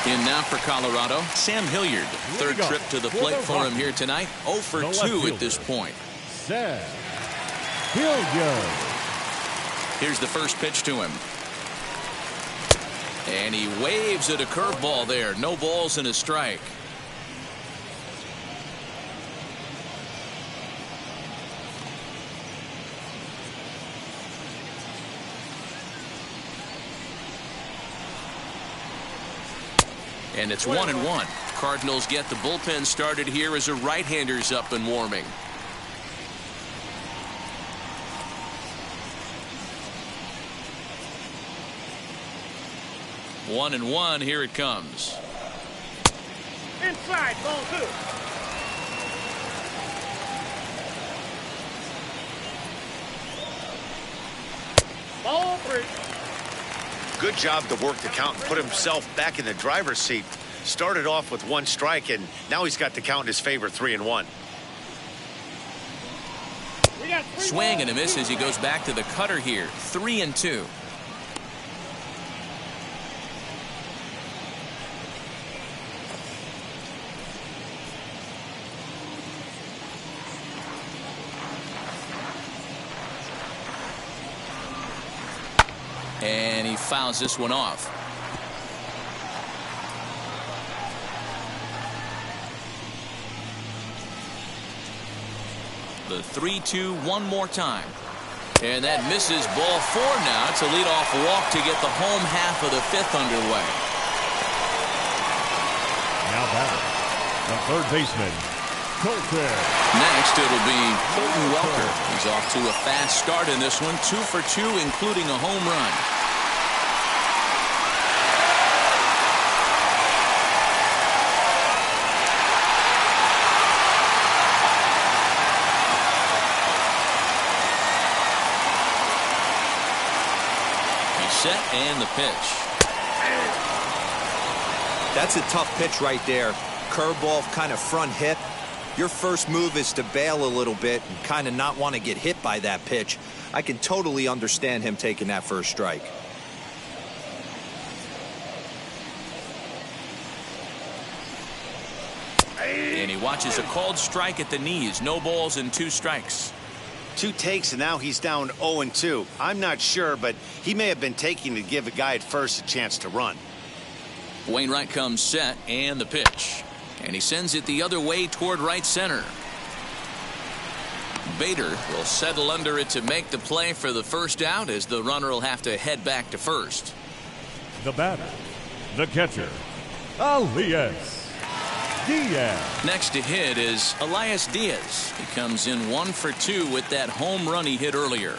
In now for Colorado, Sam Hilliard. Third trip to the plate for him here tonight. 0 for 2 at this point. Sam Hilliard. Here's the first pitch to him. And he waves at a curveball there. No balls and a strike. And it's 1-1. Cardinals get the bullpen started here as a right-hander's up and warming. 1-1, here it comes. Inside, ball 2. Ball 3. Good job to work the count and put himself back in the driver's seat. Started off with 1 strike, and now he's got the count in his favor, 3-1. Swing and a miss as he goes back to the cutter here. 3-2. And he fouls this one off. The 3-2 one more time. And that misses. Ball 4 now. It's a leadoff walk to get the home half of the 5th underway. Now batting, the third baseman, Colton. Next, it'll be Colton Welker. He's off to a fast start in this one. 2 for 2, including a home run. Set and the pitch. That's a tough pitch right there. Curveball, kind of front hip. Your first move is to bail a little bit and kind of not want to get hit by that pitch. I can totally understand him taking that first strike. And he watches a called strike at the knees. No balls and 2 strikes. 2 takes, and now he's down 0-2. I'm not sure, but he may have been taking to give a guy at first a chance to run. Wainwright comes set and the pitch. And he sends it the other way toward right center. Bader will settle under it to make the play for the first out, as the runner will have to head back to first. The batter, the catcher, Elias Diaz. Next to hit is Elias Diaz. He comes in 1 for 2 with that home run he hit earlier.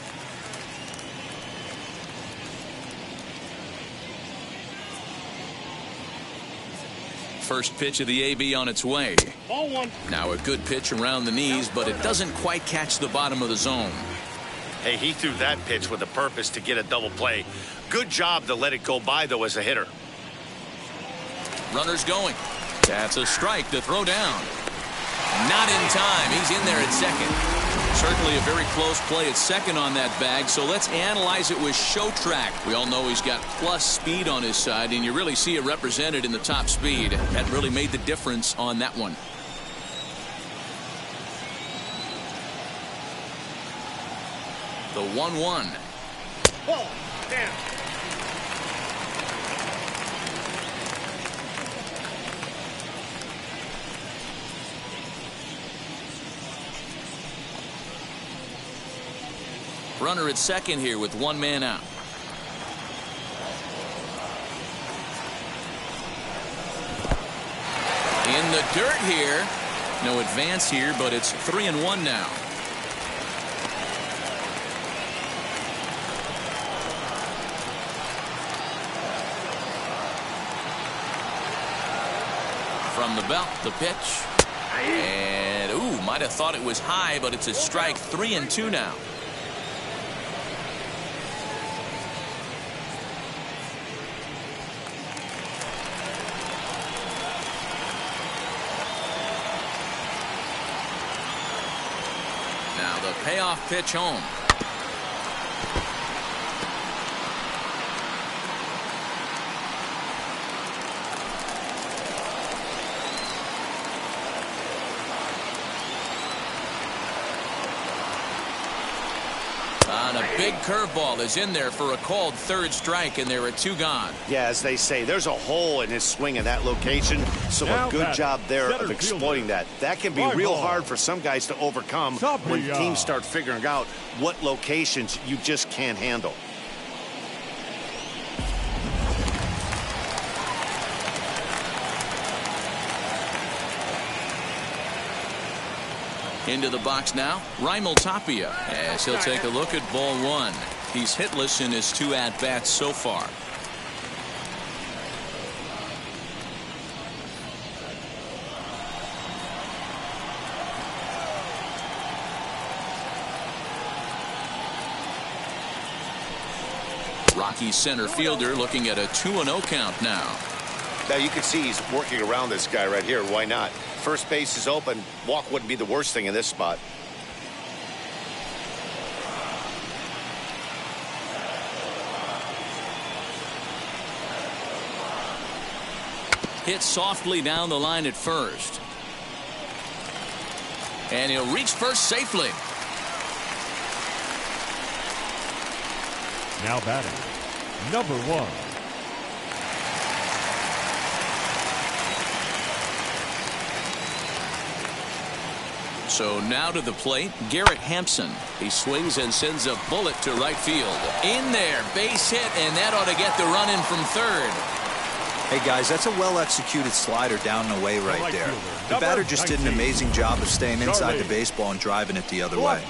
First pitch of the AB on its way. Ball 1. Now a good pitch around the knees, but it doesn't quite catch the bottom of the zone. Hey, he threw that pitch with a purpose to get a double play. Good job to let it go by, though, as a hitter. Runners going. That's a strike to throw down. Not in time. He's in there at second. Certainly a very close play at second on that bag, so let's analyze it with Showtrack. We all know he's got plus speed on his side, and you really see it represented in the top speed. That really made the difference on that one. The 1-1. Ball. Down. Runner at second here with 1 man out. In the dirt here. No advance here, but it's 3-1 now. From the belt, the pitch. And, ooh, might have thought it was high, but it's a strike. 3-2 now. Now the payoff pitch home. On a big curveball is in there for a called 3rd strike, and there are 2 gone. Yeah, as they say, there's a hole in his swing in that location, so Now a good job there center of exploiting fielder. that. That can be Fly real ball. hard for some guys to overcome when Sabria. teams start figuring out what locations you just can't handle. Into the box now, Raimel Tapia, as he'll take a look at ball one. He's hitless in his 2 at-bats so far. Rockies center fielder looking at a 2-0 count now. Now you can see he's working around this guy right here. Why not? First base is open. Walk wouldn't be the worst thing in this spot. Hit softly down the line at first. And he'll reach first safely. Now batting, number 1. So now to the plate, Garrett Hampson. He swings and sends a bullet to right field. In there, base hit, and that ought to get the run in from third. Hey guys, that's a well-executed slider down and away right there. The batter just did an amazing job of staying inside the baseball and driving it the other way.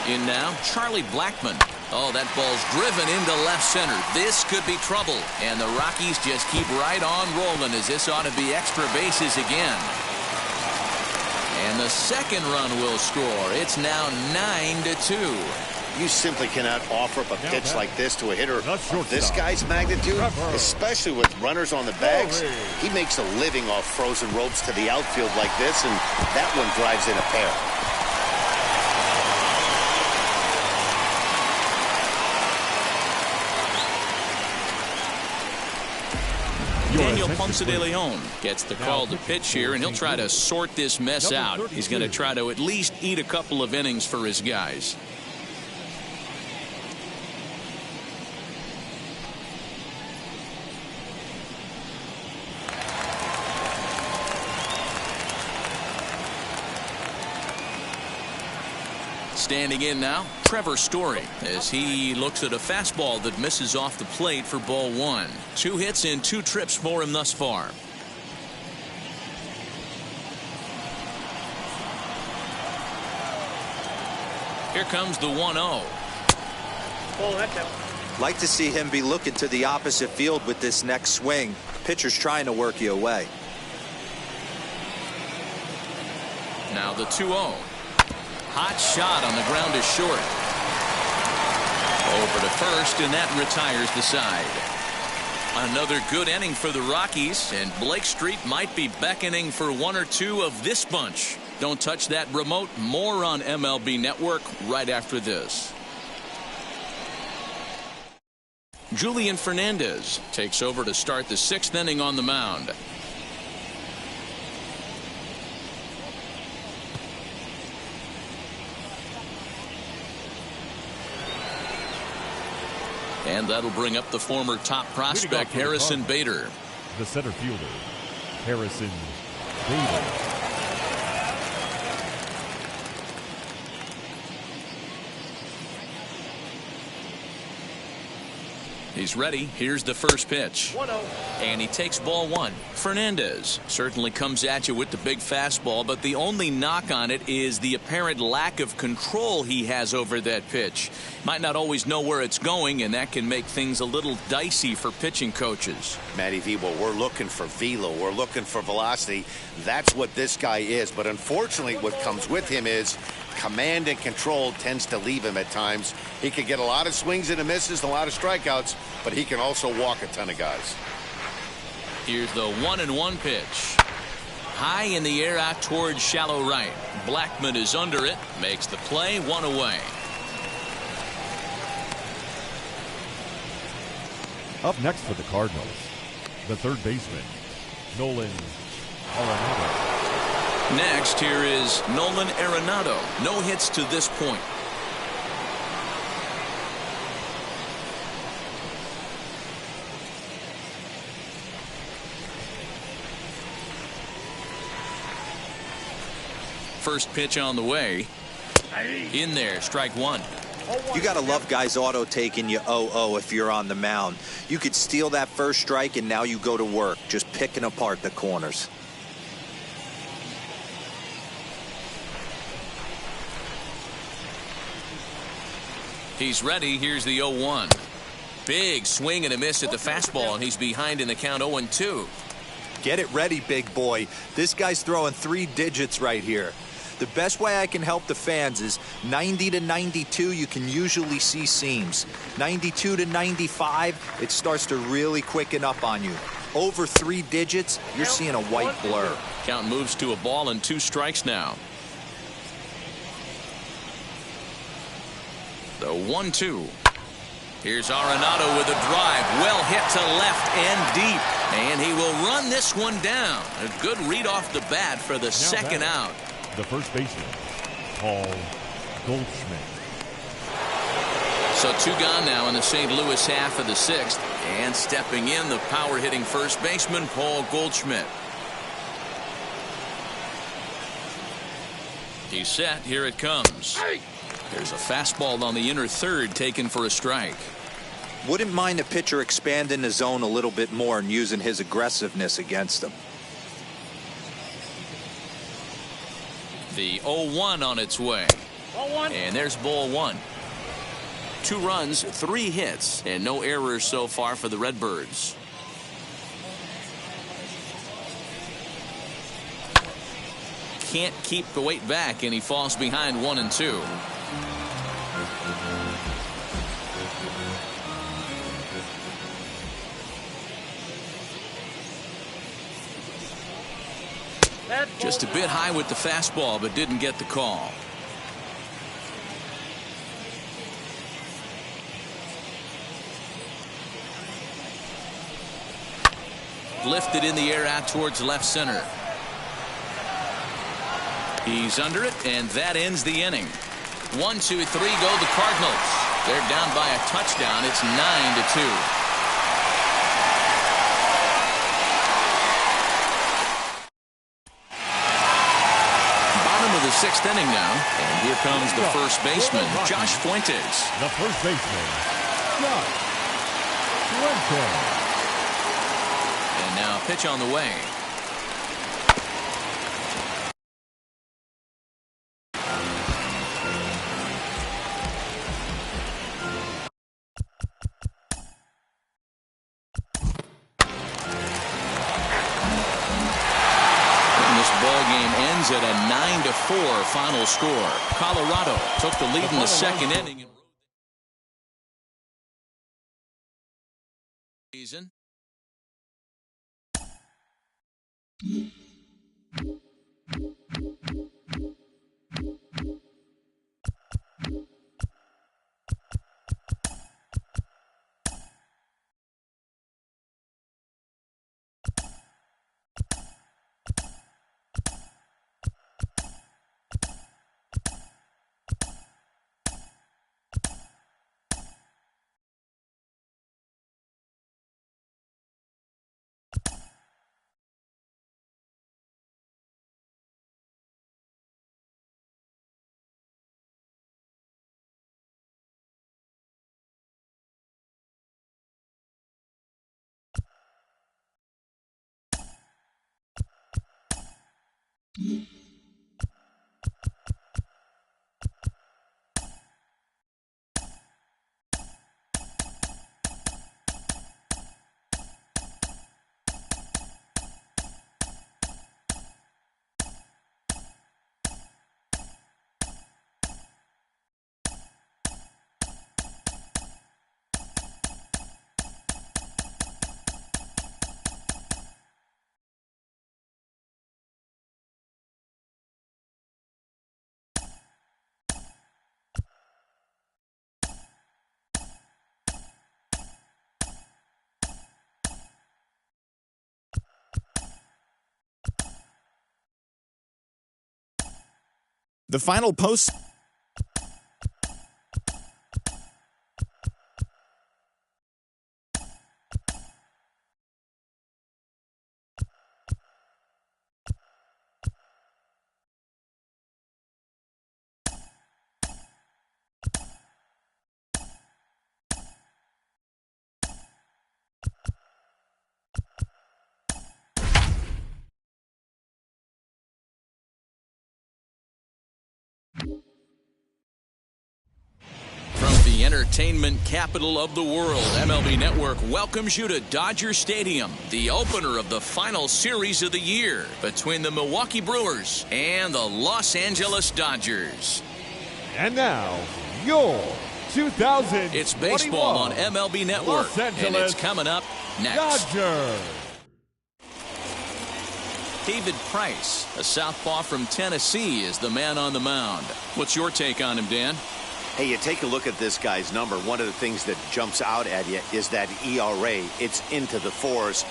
In now, Charlie Blackmon. Oh, that ball's driven into left center. This could be trouble. And the Rockies just keep right on rolling, as this ought to be extra bases again. And the second run will score. It's now 9-2. You simply cannot offer up a pitch like this to a hitter of this guy's magnitude, especially with runners on the bags. He makes a living off frozen ropes to the outfield like this, and that one drives in a pair. Daniel Ponce de Leon gets the call to pitch here, and he'll try to sort this mess out. He's going to try to at least eat a couple of innings for his guys. Standing in now, Trevor Story, as he looks at a fastball that misses off the plate for ball one. 2 hits in 2 trips for him thus far. Here comes the 1-0. Oh, that's out. Like to see him be looking to the opposite field with this next swing. Pitcher's trying to work you away. Now the 2-0. Hot shot on the ground is short. Over to first, and that retires the side. Another good inning for the Rockies, and Blake Street might be beckoning for 1 or 2 of this bunch. Don't touch that remote. More on MLB Network right after this. Julian Fernandez takes over to start the 6th inning on the mound. And that'll bring up the former top prospect, Harrison Bader. The center fielder, Harrison Bader. He's ready. Here's the first pitch. 1-0. And he takes ball one. Fernandez certainly comes at you with the big fastball, but the only knock on it is the apparent lack of control he has over that pitch. Might not always know where it's going, and that can make things a little dicey for pitching coaches. Matty V, well, we're looking for velo. We're looking for velocity. That's what this guy is. But unfortunately, what comes with him is command and control tends to leave him at times. He can get a lot of swings and misses, a lot of strikeouts, but he can also walk a ton of guys. Here's the 1-1 pitch. High in the air out towards shallow right. Blackmon is under it, makes the play, 1 away. Up next for the Cardinals, the third baseman, Nolan Arenado. Next, here is Nolan Arenado. No hits to this point. First pitch on the way. In there, strike one. You got to love guys auto taking you 0-0 if you're on the mound. You could steal that first strike, and now you go to work, just picking apart the corners. He's ready. Here's the 0-1. Big swing and a miss at the fastball, and he's behind in the count 0-2. Get it ready, big boy. This guy's throwing 3 digits right here. The best way I can help the fans is 90 to 92, you can usually see seams. 92 to 95, it starts to really quicken up on you. Over 3 digits, you're seeing a white blur. Count moves to a ball and 2 strikes now. The 1-2. Here's Arenado with a drive. Well hit to left and deep. And he will run this one down. A good read off the bat for the second out. The first baseman, Paul Goldschmidt. So 2 gone now in the St. Louis half of the 6th. And stepping in, the power-hitting first baseman, Paul Goldschmidt. He's set. Here it comes. There's a fastball on the inner third taken for a strike. Wouldn't mind a pitcher expanding the zone a little bit more and using his aggressiveness against them. The 0-1 on its way. And there's ball 1. 2 runs, 3 hits, and no errors so far for the Redbirds. Can't keep the weight back, and he falls behind 1-2. Just a bit high with the fastball, but didn't get the call. Lifted in the air out towards left center. He's under it, and that ends the inning. 1, 2, 3 go the Cardinals. They're down by a touchdown. It's 9-2. The 6th inning now, and here comes the first baseman, Josh Fuentes. The first baseman, Josh Fuentes. And now pitch on the way. At a 9-4 final score. Colorado took the lead in the 2nd inning. Season. The final post. The entertainment capital of the world, MLB Network welcomes you to Dodger Stadium, the opener of the final series of the year between the Milwaukee Brewers and the Los Angeles Dodgers. And now, your 2021 It's baseball on MLB Network, Los Angeles and it's coming up next. Dodgers. David Price, a southpaw from Tennessee, is the man on the mound. What's your take on him, Dan? Hey, you take a look at this guy's number. One of the things that jumps out at you is that ERA. It's into the fours.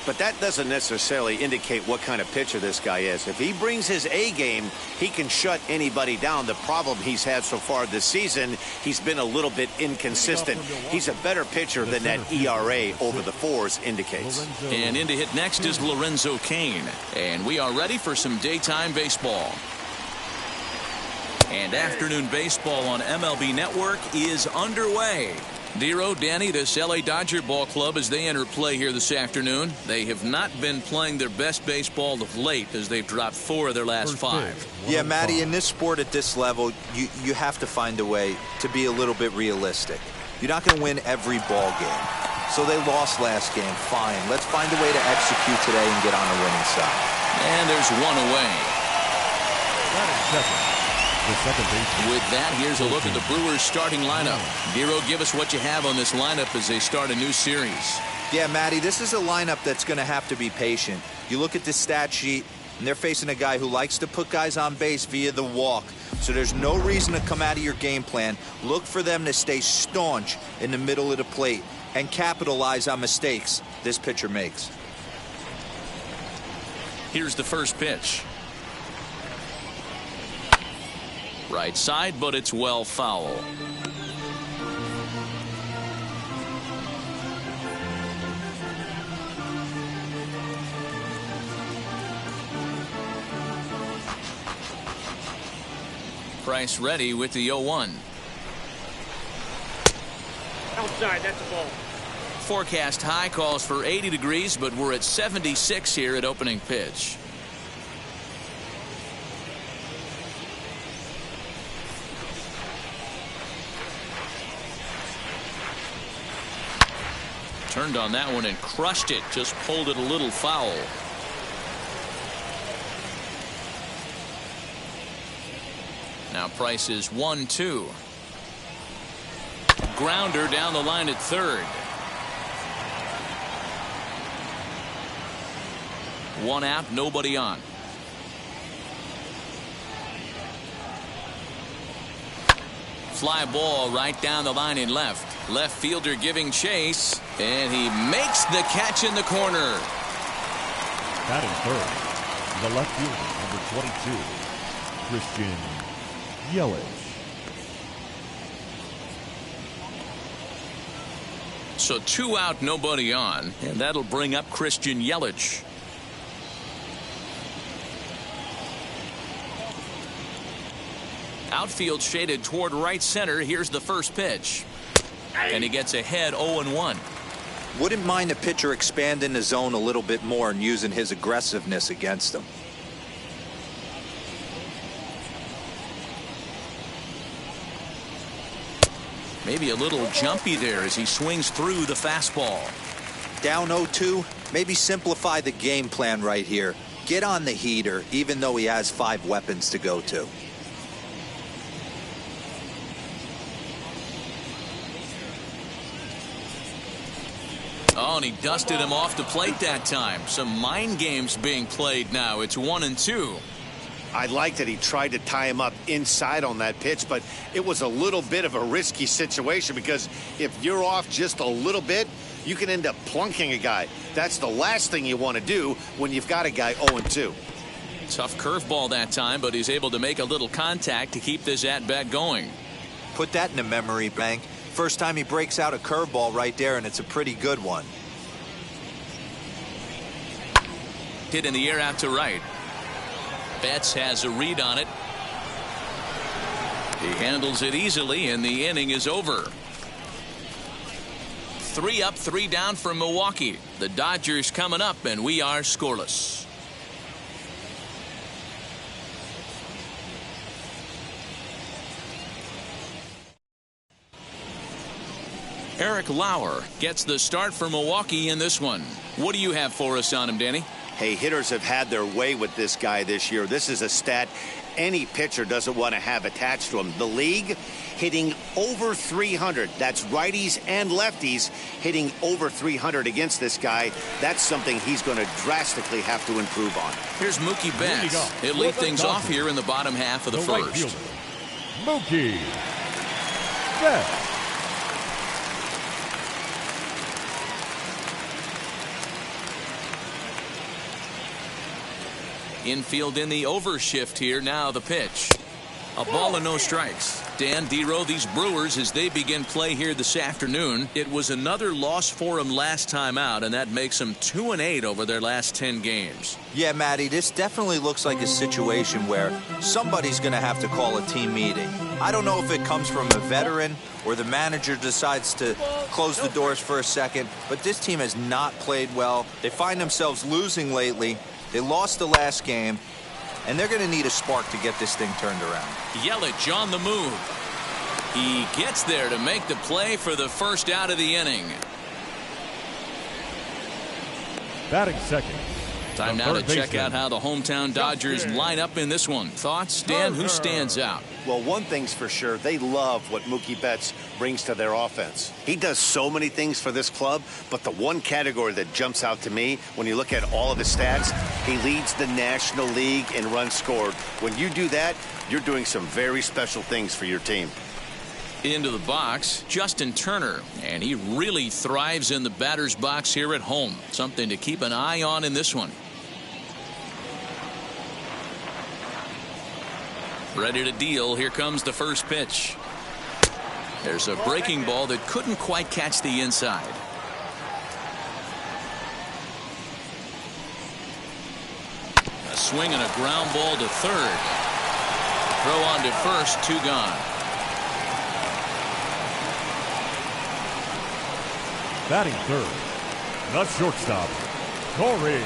But that doesn't necessarily indicate what kind of pitcher this guy is. If he brings his A game, he can shut anybody down. The problem he's had so far this season, he's been a little bit inconsistent. He's a better pitcher than that ERA over the fours indicates. And in to hit next is Lorenzo Cain. And we are ready for some daytime baseball. And afternoon baseball on MLB Network is underway. Dero, Danny, this LA Dodger ball club as they enter play here this afternoon. They have not been playing their best baseball of late as they've dropped 4 of their last 5. Yeah, Matty, in this sport at this level, you have to find a way to be a little bit realistic. You're not going to win every ball game. So they lost last game. Fine. Let's find a way to execute today and get on the winning side. And there's one away. With that, here's a look at the Brewers' starting lineup. Dero, give us what you have on this lineup as they start a new series. Yeah, Matty, this is a lineup that's going to have to be patient. You look at the stat sheet, and they're facing a guy who likes to put guys on base via the walk. So there's no reason to come out of your game plan. Look for them to stay staunch in the middle of the plate and capitalize on mistakes this pitcher makes. Here's the first pitch. Right side, but it's well foul. Price ready with the 0-1. Outside, that's a ball. Forecast high calls for 80 degrees, but we're at 76 here at opening pitch. Turned on that one and crushed it. Just pulled it a little foul. Now Price is 1-2. Grounder down the line at third. One out, nobody on. Fly ball right down the line in left. Left fielder giving chase, and he makes the catch in the corner. Batting third, the left fielder, number 22, Christian Yelich. So 2 out, nobody on, and that'll bring up Christian Yelich. Outfield shaded toward right center. Here's the first pitch. And he gets ahead 0-1. Wouldn't mind a pitcher expanding the zone a little bit more and using his aggressiveness against them. Maybe a little jumpy there as he swings through the fastball. Down 0-2, maybe simplify the game plan right here. Get on the heater, even though he has 5 weapons to go to. Oh, and he dusted him off the plate that time. Some mind games being played now. It's 1-2. I liked that he tried to tie him up inside on that pitch, but it was a little bit of a risky situation because if you're off just a little bit, you can end up plunking a guy. That's the last thing you want to do when you've got a guy 0-2. Tough curveball that time, but he's able to make a little contact to keep this at-bat going. Put that in a memory bank. First time he breaks out a curveball right there, and it's a pretty good one. Hit in the air out to right. Betts has a read on it. He handles it easily, and the inning is over. 3 up, 3 down for Milwaukee. The Dodgers coming up, and we are scoreless. Eric Lauer gets the start for Milwaukee in this one. What do you have for us on him, Danny? Hey, hitters have had their way with this guy this year. This is a stat any pitcher doesn't want to have attached to him. The league hitting over 300. That's righties and lefties hitting over 300 against this guy. That's something he's going to drastically have to improve on. Here's Mookie Betts. He'll lead things off here in the bottom half of the first. Mookie Betts. Infield in the overshift here. Now the pitch. A ball and no strikes. Dan Dero, these Brewers, as they begin play here this afternoon, it was another loss for them last time out, and that makes them 2-8 over their last 10 games. Yeah, Matty, this definitely looks like a situation where somebody's going to have to call a team meeting. I don't know if it comes from a veteran or the manager decides to close the doors for a second, but this team has not played well. They find themselves losing lately. They lost the last game, and they're going to need a spark to get this thing turned around. Yelich on the move. He gets there to make the play for the first out of the inning. Batting second. Time now to check out how the hometown Dodgers line up in this one. Thoughts, Dan? Who stands out? Well, one thing's for sure. They love what Mookie Betts brings to their offense. He does so many things for this club, but the one category that jumps out to me when you look at all of his stats, he leads the National League in runs scored. When you do that, you're doing some very special things for your team. Into the box, Justin Turner, and he really thrives in the batter's box here at home. Something to keep an eye on in this one. Ready to deal. Here comes the first pitch. There's a breaking ball that couldn't quite catch the inside. A swing and a ground ball to third. Throw on to first, 2 gone. Batting third, the shortstop, Corey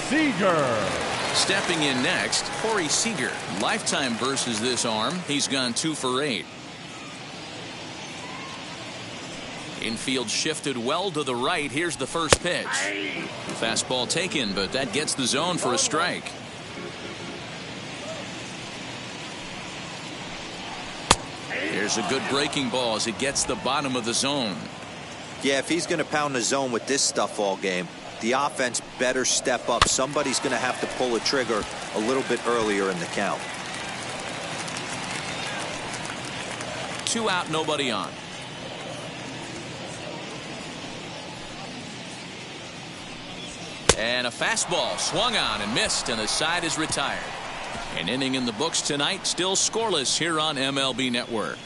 Seager. Stepping in next, Corey Seager. Lifetime versus this arm. He's gone 2 for 8. Infield shifted well to the right. Here's the first pitch. Fastball taken, but that gets the zone for a strike. Here's a good breaking ball as it gets the bottom of the zone. Yeah, if he's going to pound the zone with this stuff all game, the offense better step up. Somebody's going to have to pull a trigger a little bit earlier in the count. 2 out, nobody on. And a fastball swung on and missed, and the side is retired. An inning in the books tonight, still scoreless here on MLB Network.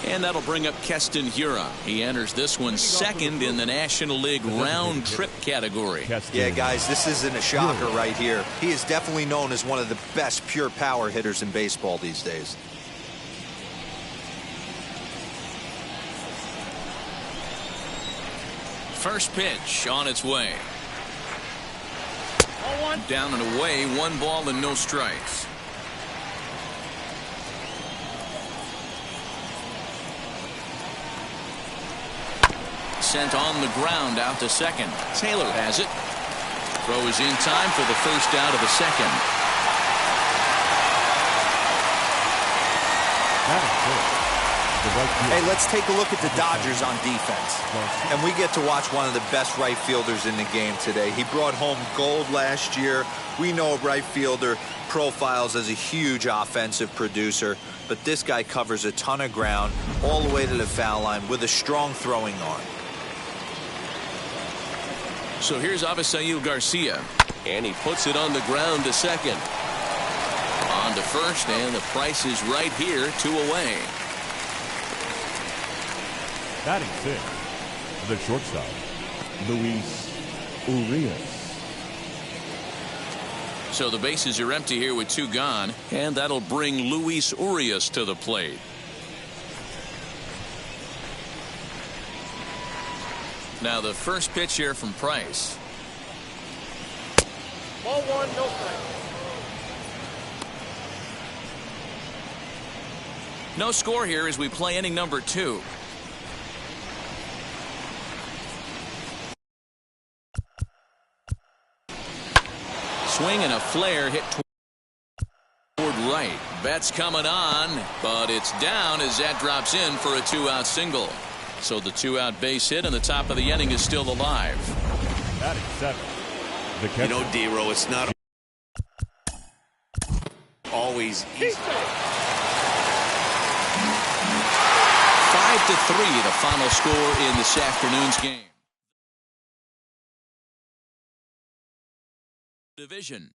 And that'll bring up Keston Hiura. He enters this one second in the National League round trip category. Yeah, guys, this isn't a shocker right here. He is definitely known as one of the best pure power hitters in baseball these days. First pitch on its way. Down and away, 1 ball and no strikes. Sent on the ground out to second. Taylor has it. Throw is in time for the first out of the second. Hey, let's take a look at the Dodgers on defense. And we get to watch one of the best right fielders in the game today. He brought home gold last year. We know a right fielder profiles as a huge offensive producer, but this guy covers a ton of ground all the way to the foul line with a strong throwing arm. So here's Avisail Garcia. And he puts it on the ground to second. On to first, and the price is right here, 2 away. Batting fifth, the shortstop, Luis Urias. So the bases are empty here with 2 gone, and that'll bring Luis Urias to the plate. Now the first pitch here from Price. Ball 1, no strike. No score here as we play inning number 2. Swing and a flare hit toward right. Betts coming on, but it's down as that drops in for a 2-out single. So the 2-out base hit and the top of the inning is still alive. Batting 7. The catcher. You know, D-Row, it's not always easy. 5-3 the final score in this afternoon's game. Division.